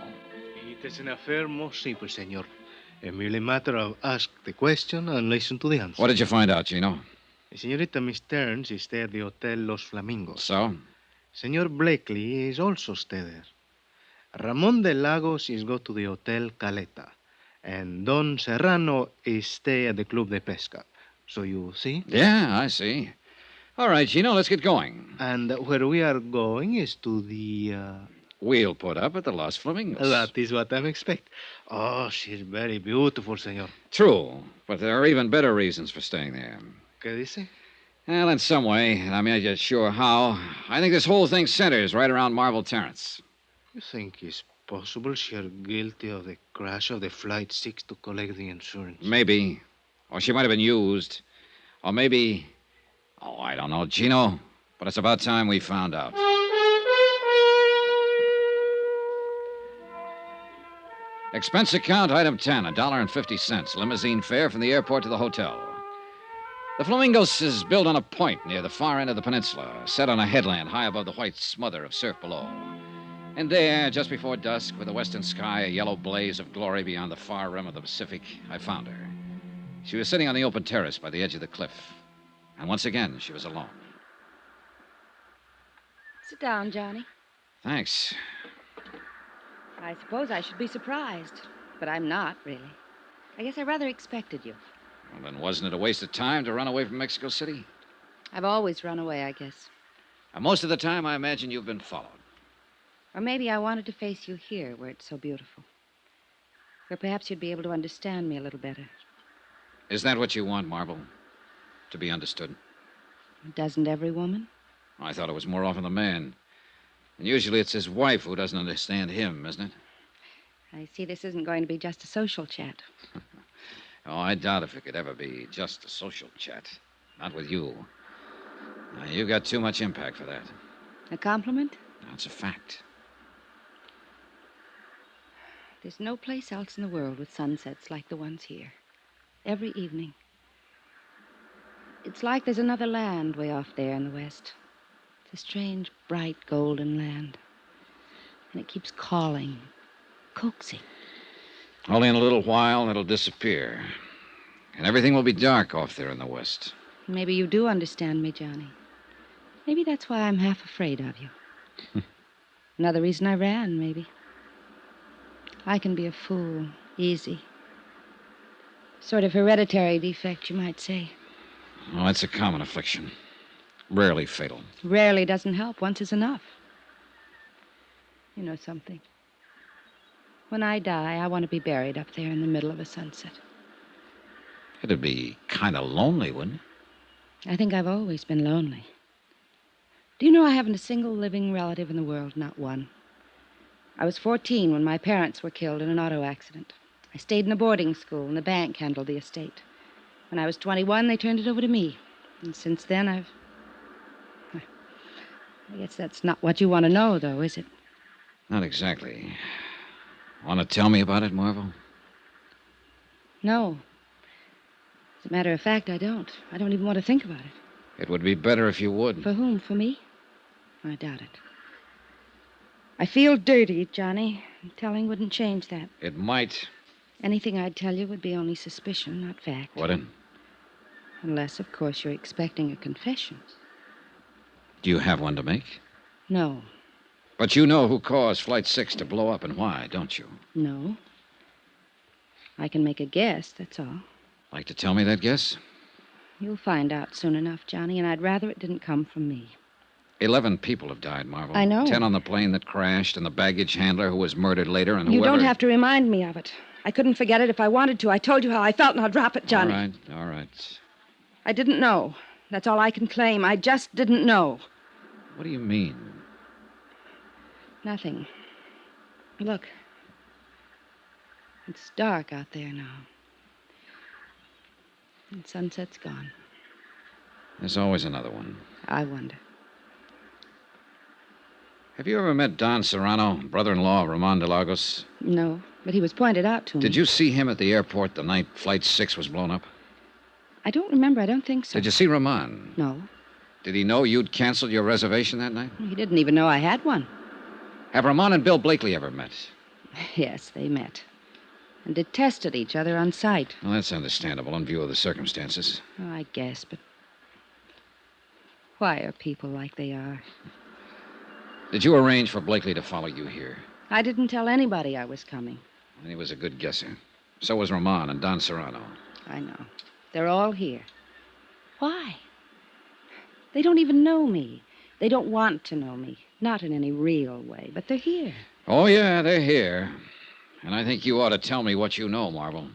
It is an affair most simple, senor. A merely matter of ask the question and listen to the answer. What did you find out, Gino? Senorita Miss Stearns is stay at the Hotel Los Flamingos. So? Senor Blakely is also stay there. Ramon de Lagos is go to the Hotel Caleta. And Don Serrano is stay at the Club de Pesca. So you see? Yeah, I see. All right, Gino, let's get going. And where we are going is to the... We'll put up at the Los Flamingos. That is what I expect. Oh, she's very beautiful, senor. True, but there are even better reasons for staying there. ¿Qué dice? Well, in some way, and I'm not yet sure how, I think this whole thing centers right around Marble Terrace. You think it's possible she's guilty of the crash of the Flight 6 to collect the insurance? Maybe. Or she might have been used. Or maybe... Oh, I don't know, Gino. But it's about time we found out. Expense account, item 10, $1.50. Limousine fare from the airport to the hotel. The Flamingos is built on a point near the far end of the peninsula, set on a headland high above the white smother of surf below. And there, just before dusk, with the western sky a yellow blaze of glory beyond the far rim of the Pacific, I found her. She was sitting on the open terrace by the edge of the cliff. And once again, she was alone. Sit down, Johnny. Thanks. I suppose I should be surprised, but I'm not, really. I guess I rather expected you. Well, then wasn't it a waste of time to run away from Mexico City? I've always run away, I guess. And most of the time, I imagine you've been followed. Or maybe I wanted to face you here, where it's so beautiful. Where perhaps you'd be able to understand me a little better. Is that what you want, Marble? To be understood? Doesn't every woman? I thought it was more often the man. And usually it's his wife who doesn't understand him, isn't it? I see this isn't going to be just a social chat. Oh, I doubt if it could ever be just a social chat. Not with you. Now, you got too much impact for that. A compliment? That's a fact. There's no place else in the world with sunsets like the ones here. Every evening. It's like there's another land way off there in the west. It's a strange, bright, golden land. And it keeps calling, coaxing. Only in a little while, it'll disappear. And everything will be dark off there in the west. Maybe you do understand me, Johnny. Maybe that's why I'm half afraid of you. Another reason I ran, maybe. I can be a fool, easy. Sort of hereditary defect, you might say. Oh, it's a common affliction. Rarely fatal. Rarely doesn't help. Once is enough. You know something? When I die, I want to be buried up there in the middle of a sunset. It'd be kind of lonely, wouldn't it? I think I've always been lonely. Do you know I haven't a single living relative in the world? Not one. I was 14 when my parents were killed in an auto accident. I stayed in a boarding school, and the bank handled the estate. When I was 21, they turned it over to me. And since then, I guess that's not what you want to know, though, is it? Not exactly. Want to tell me about it, Marvel? No. As a matter of fact, I don't. I don't even want to think about it. It would be better if you would. For whom? For me? I doubt it. I feel dirty, Johnny. Telling wouldn't change that. It might. Anything I'd tell you would be only suspicion, not fact. Wouldn't? Unless, of course, you're expecting a confession. Do you have one to make? No. But you know who caused Flight 6 to blow up and why, don't you? No. I can make a guess, that's all. Like to tell me that guess? You'll find out soon enough, Johnny, and I'd rather it didn't come from me. 11 people have died, Marvel. I know. 10 on the plane that crashed, and the baggage handler who was murdered later, and You whoever... don't have to remind me of it. I couldn't forget it if I wanted to. I told you how I felt, now drop it, Johnny. All right. I didn't know. That's all I can claim. I just didn't know. What do you mean? Nothing. Look. It's dark out there now. And sunset's gone. There's always another one. I wonder. Have you ever met Don Serrano, brother-in-law of Ramon de Lagos? No, but he was pointed out to me. Did you see him at the airport the night Flight 6 was blown up? I don't remember. I don't think so. Did you see Ramon? No. Did he know you'd canceled your reservation that night? He didn't even know I had one. Have Ramon and Bill Blakely ever met? Yes, they met. And detested each other on sight. Well, that's understandable in view of the circumstances. Oh, I guess, but Why are people like they are? Did you arrange for Blakely to follow you here? I didn't tell anybody I was coming. And he was a good guesser. So was Roman and Don Serrano. I know. They're all here. Why? They don't even know me. They don't want to know me. Not in any real way, but they're here. Oh, yeah, they're here. And I think you ought to tell me what you know, Marvel.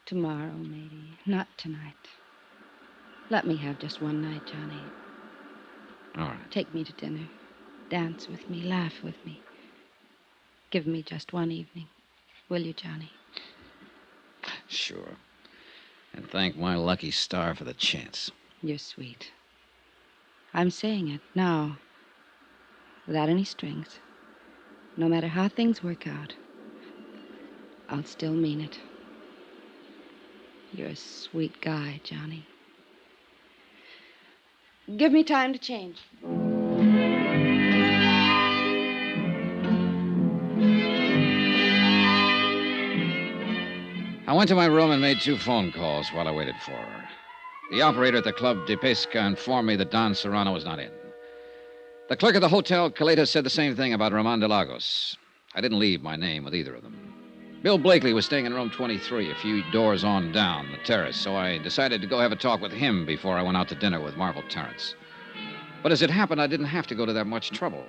Tomorrow, maybe. Not tonight. Let me have just one night, Johnny. All right. Take me to dinner. Dance with me. Laugh with me. Give me just one evening. Will you, Johnny? Sure. And thank my lucky star for the chance. You're sweet. I'm saying it now. Without any strings. No matter how things work out. I'll still mean it. You're a sweet guy, Johnny. Give me time to change. I went to my room and made 2 phone calls while I waited for her. The operator at the Club de Pesca informed me that Don Serrano was not in. The clerk at the Hotel Caleta said the same thing about Ramon de Lagos. I didn't leave my name with either of them. Bill Blakely was staying in room 23, a few doors on down the terrace, so I decided to go have a talk with him before I went out to dinner with Marvel Terrence. But as it happened, I didn't have to go to that much trouble.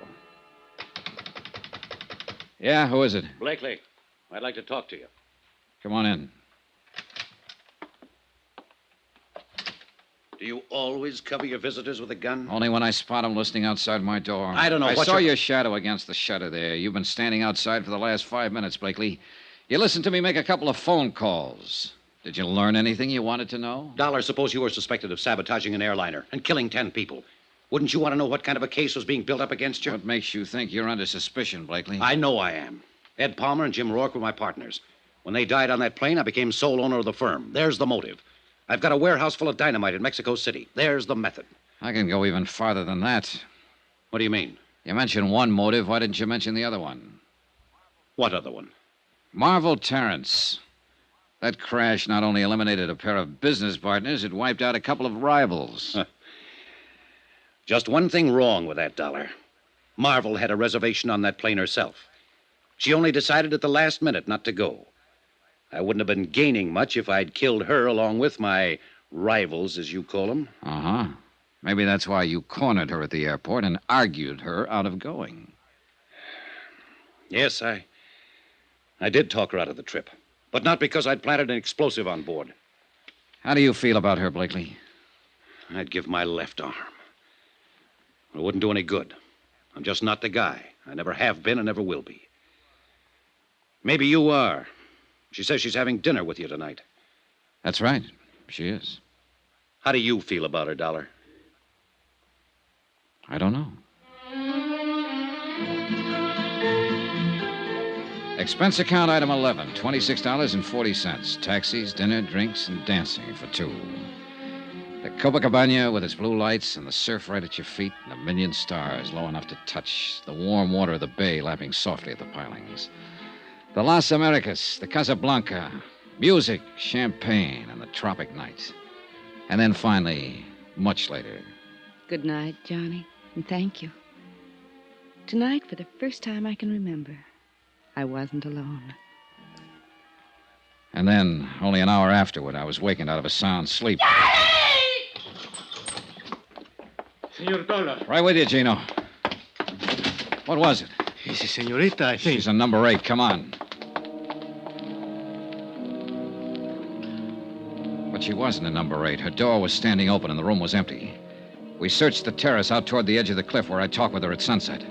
Yeah, who is it? Blakely, I'd like to talk to you. Come on in. Do you always cover your visitors with a gun? Only when I spot them listening outside my door. I don't know I what saw you're- your shadow against the shutter there. You've been standing outside for the last 5 minutes, Blakely. You listened to me make a couple of phone calls. Did you learn anything you wanted to know? Dollar, suppose you were suspected of sabotaging an airliner and killing 10 people. Wouldn't you want to know what kind of a case was being built up against you? What makes you think you're under suspicion, Blakely? I know I am. Ed Palmer and Jim Rourke were my partners. When they died on that plane, I became sole owner of the firm. There's the motive. I've got a warehouse full of dynamite in Mexico City. There's the method. I can go even farther than that. What do you mean? You mentioned one motive. Why didn't you mention the other one? What other one? Marvel Terrence. That crash not only eliminated a pair of business partners, it wiped out a couple of rivals. Just one thing wrong with that, Dollar. Marvel had a reservation on that plane herself. She only decided at the last minute not to go. I wouldn't have been gaining much if I'd killed her along with my rivals, as you call them. Uh-huh. Maybe that's why you cornered her at the airport and argued her out of going. Yes, I did talk her out of the trip. But not because I'd planted an explosive on board. How do you feel about her, Blakely? I'd give my left arm. It wouldn't do any good. I'm just not the guy. I never have been and never will be. Maybe you are. She says she's having dinner with you tonight. That's right. She is. How do you feel about her, Dollar? I don't know. Expense account item 11, $26.40. Taxis, dinner, drinks, and dancing for 2. The Copacabana with its blue lights and the surf right at your feet and a million stars low enough to touch. The warm water of the bay lapping softly at the pilings. The Las Americas, the Casablanca, music, champagne, and the tropic night. And then finally, much later. Good night, Johnny, and thank you. Tonight, for the first time I can remember, I wasn't alone. And then, only an hour afterward, I was wakened out of a sound sleep. Senor Dollar. Right with you, Gino. What was it? It's a senorita, I think. She's on number 8. Come on. But she wasn't in number 8. Her door was standing open and the room was empty. We searched the terrace out toward the edge of the cliff where I talked with her at sunset.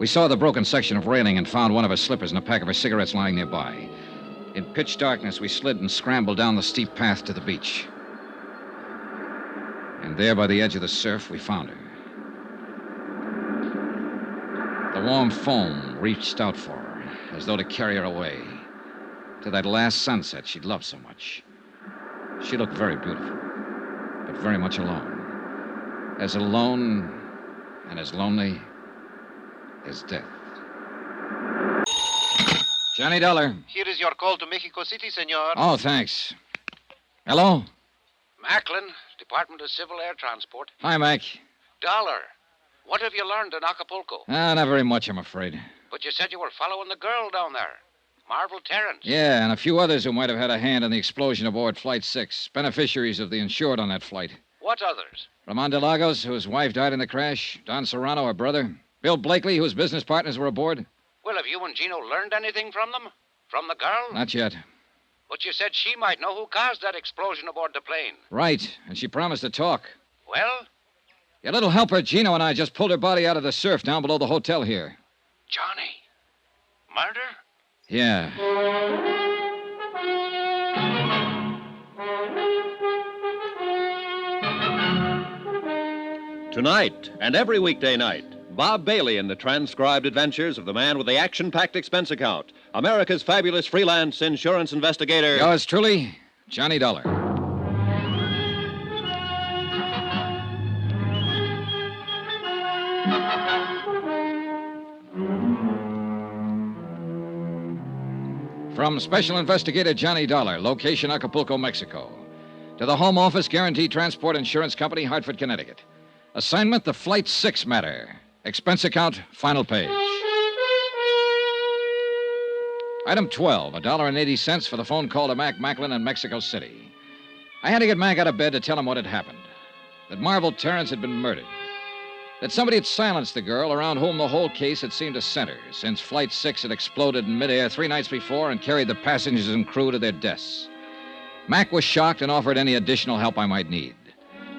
We saw the broken section of railing and found one of her slippers and a pack of her cigarettes lying nearby. In pitch darkness, we slid and scrambled down the steep path to the beach. And there by the edge of the surf, we found her. The warm foam reached out for her, as though to carry her away, to that last sunset she'd loved so much. She looked very beautiful, but very much alone. As alone and as lonely as death. Johnny Dollar. Here is your call to Mexico City, senor. Oh, thanks. Hello? Macklin, to Department of Civil Air Transport. Hi, Mac. Dollar, what have you learned in Acapulco? Not very much, I'm afraid. But you said you were following the girl down there. Marvel Terrence. Yeah, and a few others who might have had a hand in the explosion aboard Flight 6. Beneficiaries of the insured on that flight. What others? Ramon de Lagos, whose wife died in the crash. Don Serrano, her brother. Bill Blakely, whose business partners were aboard. Well, have you and Gino learned anything from them? From the girl? Not yet. But you said she might know who caused that explosion aboard the plane. Right, and she promised to talk. Well? Your little helper, Gino, and I just pulled her body out of the surf down below the hotel here. Johnny. Murder? Yeah. Tonight and every weekday night, Bob Bailey in the transcribed adventures of the man with the action-packed expense account, America's fabulous freelance insurance investigator. Yours truly, Johnny Dollar. From Special Investigator Johnny Dollar, location Acapulco, Mexico. To the Home Office Guaranteed Transport Insurance Company, Hartford, Connecticut. Assignment, the Flight 6 matter. Expense account, final page. Item 12, $1.80 for the phone call to Mac Macklin in Mexico City. I had to get Mac out of bed to tell him what had happened. That Marvel Terrence had been murdered. That somebody had silenced the girl around whom the whole case had seemed to center, since Flight 6 had exploded in midair 3 nights before and carried the passengers and crew to their deaths. Mac was shocked and offered any additional help I might need.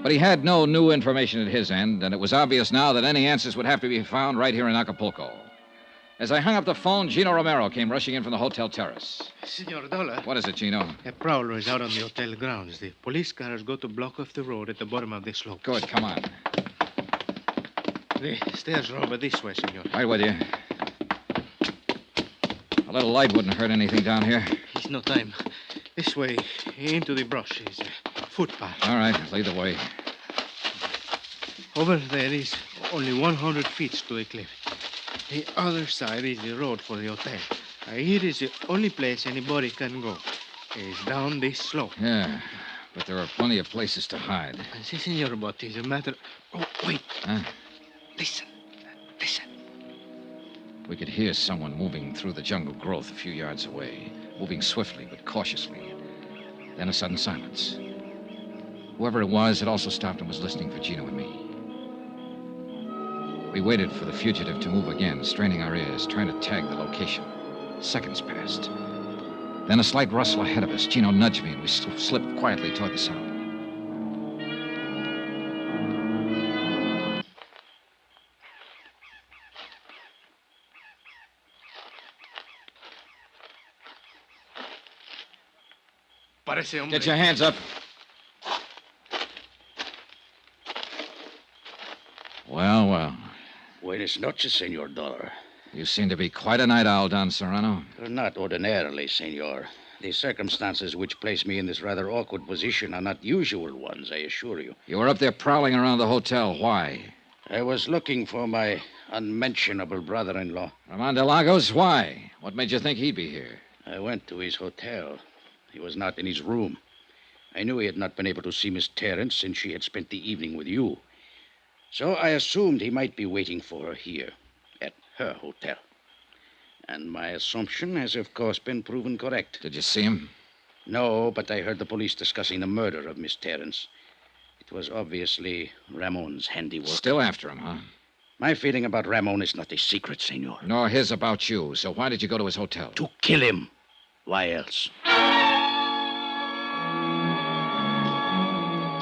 But he had no new information at his end, and it was obvious now that any answers would have to be found right here in Acapulco. As I hung up the phone, Gino Romero came rushing in from the hotel terrace. Senor Dollar. What is it, Gino? A prowler is out on the hotel grounds. The police car has got to block off the road at the bottom of the slope. Good, come on. The stairs are over this way, senor. Right with you. A little light wouldn't hurt anything down here. It's no time. This way, into the brush, is a footpath. All right, lead the way. Over there is only 100 feet to the cliff. The other side is the road for the hotel. Here is the only place anybody can go. It's down this slope. Yeah, but there are plenty of places to hide. Si, senor, but it's a matter... Oh, wait. Huh? Listen. We could hear someone moving through the jungle growth a few yards away, moving swiftly but cautiously. Then a sudden silence. Whoever it was had also stopped and was listening for Gino and me. We waited for the fugitive to move again, straining our ears, trying to tag the location. Seconds passed. Then a slight rustle ahead of us. Gino nudged me, and we slipped quietly toward the sound. Get your hands up. Well. Buenas noches, Senor Dollar. You seem to be quite a night owl, Don Serrano. Not ordinarily, Senor. The circumstances which place me in this rather awkward position are not usual ones, I assure you. You were up there prowling around the hotel. Why? I was looking for my unmentionable brother-in-law. Ramon de Lagos? Why? What made you think he'd be here? I went to his hotel. He was not in his room. I knew he had not been able to see Miss Terrence since she had spent the evening with you. So I assumed he might be waiting for her here, at her hotel. And my assumption has, of course, been proven correct. Did you see him? No, but I heard the police discussing the murder of Miss Terrence. It was obviously Ramon's handiwork. Still after him, huh? My feeling about Ramon is not a secret, Senor. Nor his about you. So why did you go to his hotel? To kill him. Why else?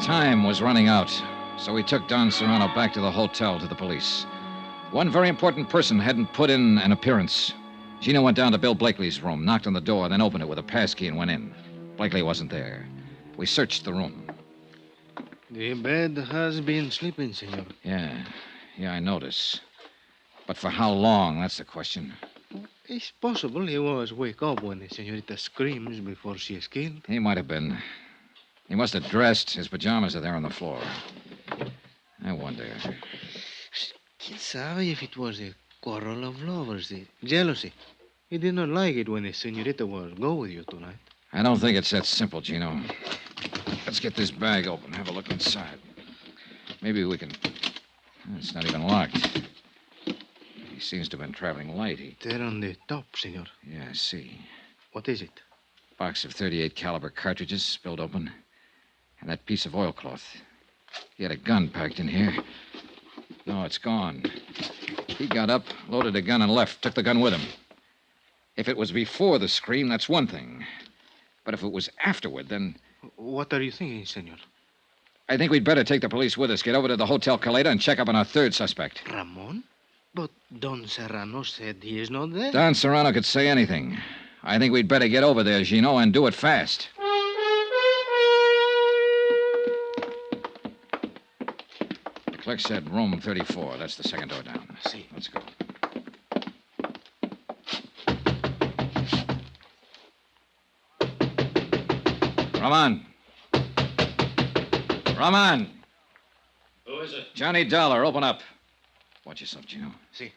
Time was running out, so we took Don Serrano back to the hotel to the police. One very important person hadn't put in an appearance. Gino went down to Bill Blakely's room, knocked on the door, then opened it with a passkey and went in. Blakely wasn't there. We searched the room. The bed has been sleeping, senor. Yeah, I notice. But for how long, that's the question. It's possible he was wake up when the senorita screams before she is killed. He might have been. He must have dressed. His pajamas are there on the floor. I wonder. Quien sabe if it was a quarrel of lovers, the jealousy. He did not like it when the senorita was go with you tonight. I don't think it's that simple, Gino. Let's get this bag open. Have a look inside. Maybe we can... It's not even locked. He seems to have been traveling light. There on the top, senor. Yeah, I see. What is it? Box of .38 caliber cartridges spilled open. And that piece of oilcloth. He had a gun packed in here. No, it's gone. He got up, loaded a gun, and left. Took the gun with him. If it was before the scream, that's one thing. But if it was afterward, then... What are you thinking, senor? I think we'd better take the police with us, get over to the Hotel Caleta, and check up on our third suspect. Ramon? But Don Serrano said he is not there. Don Serrano could say anything. I think we'd better get over there, Gino, and do it fast. The clerk said room 34. That's the second door down. See. Let's go. Roman! Roman! Who is it? Johnny Dollar, open up. Watch yourself, Gino. See.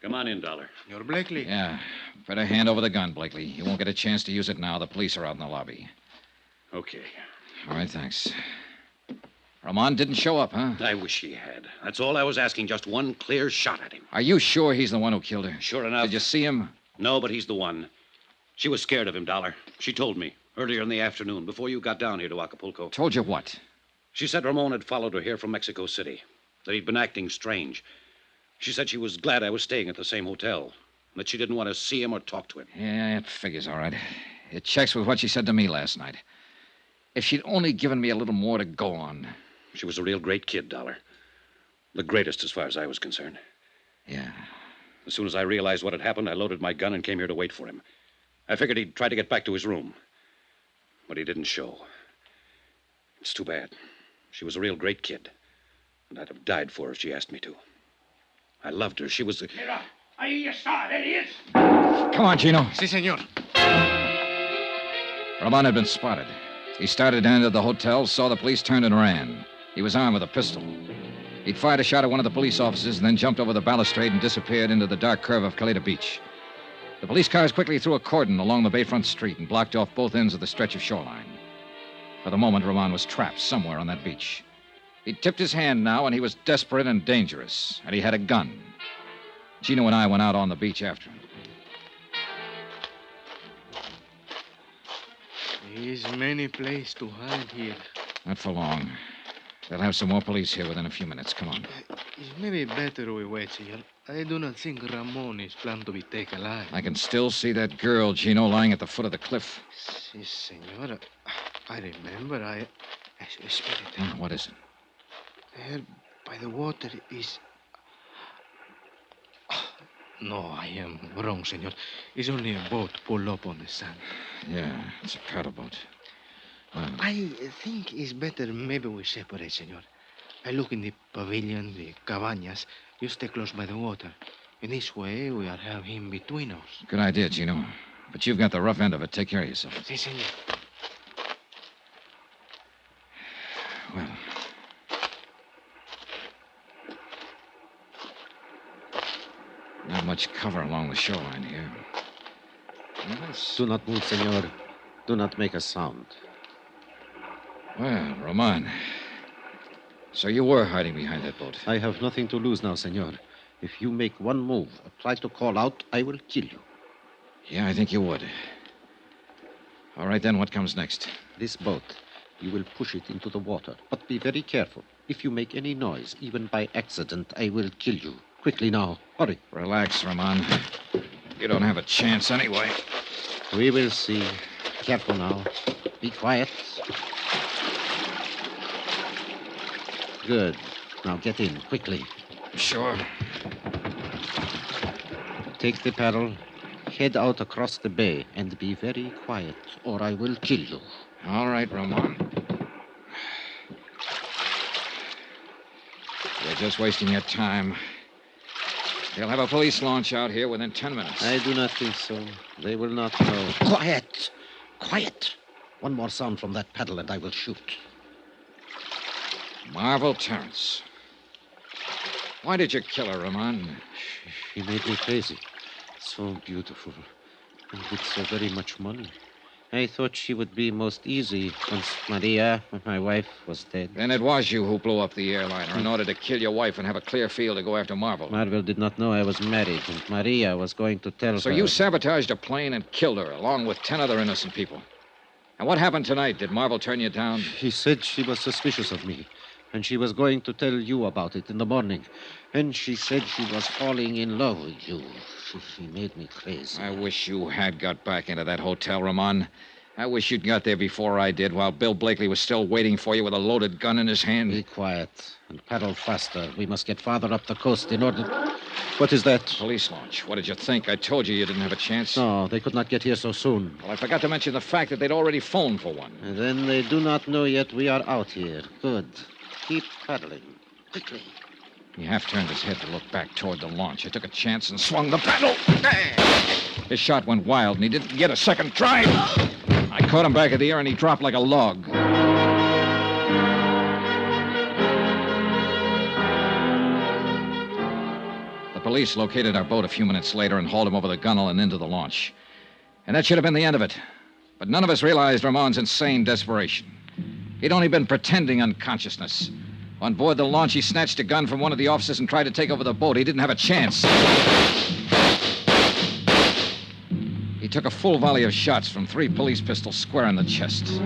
Come on in, Dollar. You're Blakely. Yeah. Better hand over the gun, Blakely. You won't get a chance to use it now. The police are out in the lobby. Okay. All right, thanks. Ramon didn't show up, huh? I wish he had. That's all I was asking. Just one clear shot at him. Are you sure he's the one who killed her? Sure enough. Did you see him? No, but he's the one. She was scared of him, Dollar. She told me earlier in the afternoon, before you got down here to Acapulco. Told you what? She said Ramon had followed her here from Mexico City, that he'd been acting strange. She said she was glad I was staying at the same hotel, and that she didn't want to see him or talk to him. Yeah, it figures all right. It checks with what she said to me last night. If she'd only given me a little more to go on. She was a real great kid, Dollar. The greatest as far as I was concerned. Yeah. As soon as I realized what had happened, I loaded my gun and came here to wait for him. I figured he'd try to get back to his room. But he didn't show. It's too bad. She was a real great kid. And I'd have died for her if she asked me to. I loved her. She was the... Mira, ahí está. There he is. Come on, Gino. Si, senor. Ramon had been spotted. He started to enter the hotel, saw the police, turned and ran. He was armed with a pistol. He'd fired a shot at one of the police officers and then jumped over the balustrade and disappeared into the dark curve of Caleta Beach. The police cars quickly threw a cordon along the bayfront street and blocked off both ends of the stretch of shoreline. For the moment, Ramon was trapped somewhere on that beach. He'd tipped his hand now, and he was desperate and dangerous, and he had a gun. Gino and I went out on the beach after him. There's many places to hide here. Not for long. They'll have some more police here within a few minutes. Come on. It's maybe better we wait, senor. I do not think Ramon is planned to be taken alive. I can still see that girl, Gino, lying at the foot of the cliff. Si, senor. I remember. Spirit. What is it? There by the water is... No, I am wrong, senor. It's only a boat pulled up on the sand. Yeah, it's a paddle boat. Well, I think it's better maybe we separate, senor. I look in the pavilion, the cabañas. You stay close by the water. In this way, we'll have him between us. good idea, Gino. But you've got the rough end of it. Take care of yourself. Si, senor. Well... Not much cover along the shoreline here. Do not move, senor. Do not make a sound. Well, Roman. So you were hiding behind that boat. I have nothing to lose now, senor. If you make one move or try to call out, I will kill you. Yeah, I think you would. All right, then, what comes next? This boat. You will push it into the water. But be very careful. If you make any noise, even by accident, I will kill you. Quickly now. Hurry. Relax, Ramon. You don't have a chance anyway. We will see. Careful now. Be quiet. Good. Now get in, quickly. Sure. Take the paddle, head out across the bay, and be very quiet, or I will kill you. All right, Ramon. You're just wasting your time. They'll have a police launch out here within 10 minutes. I do not think so. They will not know. Quiet! Quiet! One more sound from that paddle and I will shoot. Marvel Terrence. Why did you kill her, Ramon? She made me crazy. So beautiful. And with so very much money. I thought she would be most easy once Maria, my wife, was dead. Then it was you who blew up the airliner in order to kill your wife and have a clear field to go after Marvel. Marvel did not know I was married, and Maria was going to tell her. So you sabotaged a plane and killed her, along with 10 other innocent people. And what happened tonight? Did Marvel turn you down? She said she was suspicious of me, and she was going to tell you about it in the morning. And she said she was falling in love with you. She made me crazy. I wish you had got back into that hotel, Ramon. I wish you'd got there before I did, while Bill Blakely was still waiting for you with a loaded gun in his hand. Be quiet and paddle faster. We must get farther up the coast in order... What is that? Police launch. What did you think? I told you didn't have a chance. No, they could not get here so soon. Well, I forgot to mention the fact that they'd already phoned for one. And then they do not know yet we are out here. Good. Keep paddling. Quickly. He half turned his head to look back toward the launch. I took a chance and swung the paddle. His shot went wild, and he didn't get a second try. I caught him back in the air, and he dropped like a log. The police located our boat a few minutes later and hauled him over the gunwale and into the launch. And that should have been the end of it. But none of us realized Ramon's insane desperation. He'd only been pretending unconsciousness. On board the launch, he snatched a gun from one of the officers and tried to take over the boat. He didn't have a chance. He took a full volley of shots from 3 police pistols square in the chest.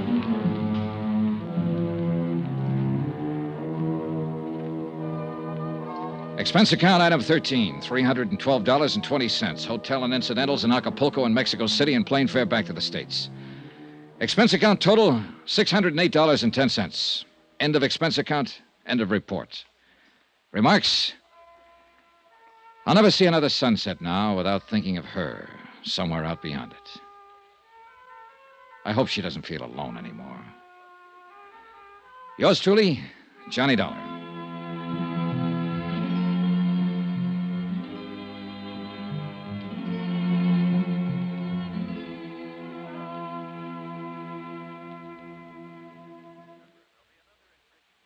Expense account item 13, $312.20. Hotel and incidentals in Acapulco and Mexico City and plane fare back to the States. Expense account total, $608.10. End of expense account, end of report. Remarks? I'll never see another sunset now without thinking of her somewhere out beyond it. I hope she doesn't feel alone anymore. Yours truly, Johnny Dollar.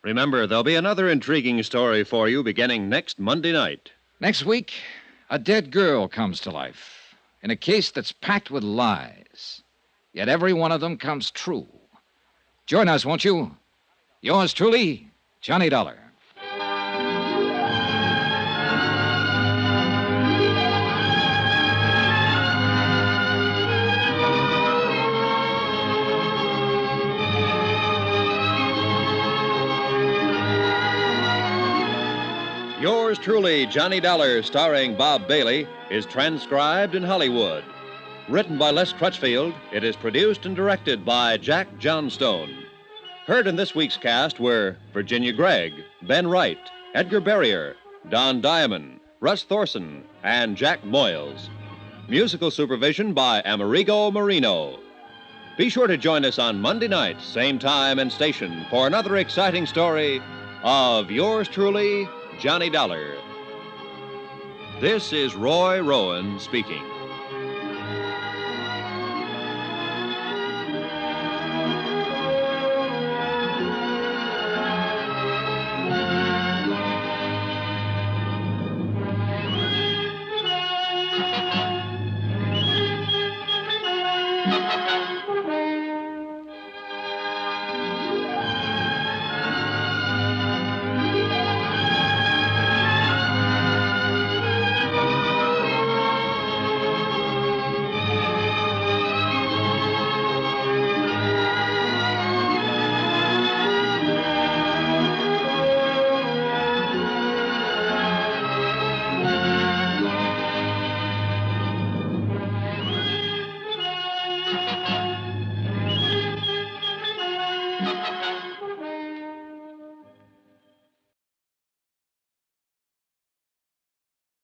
Remember, there'll be another intriguing story for you beginning next Monday night. Next week, a dead girl comes to life in a case that's packed with lies. Yet every one of them comes true. Join us, won't you? Yours truly, Johnny Dollar. Yours truly, Johnny Dollar, starring Bob Bailey, is transcribed in Hollywood. Written by Les Crutchfield, it is produced and directed by Jack Johnstone. Heard in this week's cast were Virginia Gregg, Ben Wright, Edgar Barrier, Don Diamond, Russ Thorson, and Jack Moyles. Musical supervision by Amerigo Marino. Be sure to join us on Monday night, same time and station, for another exciting story of Yours truly, Johnny Dollar. This is Roy Rowan speaking.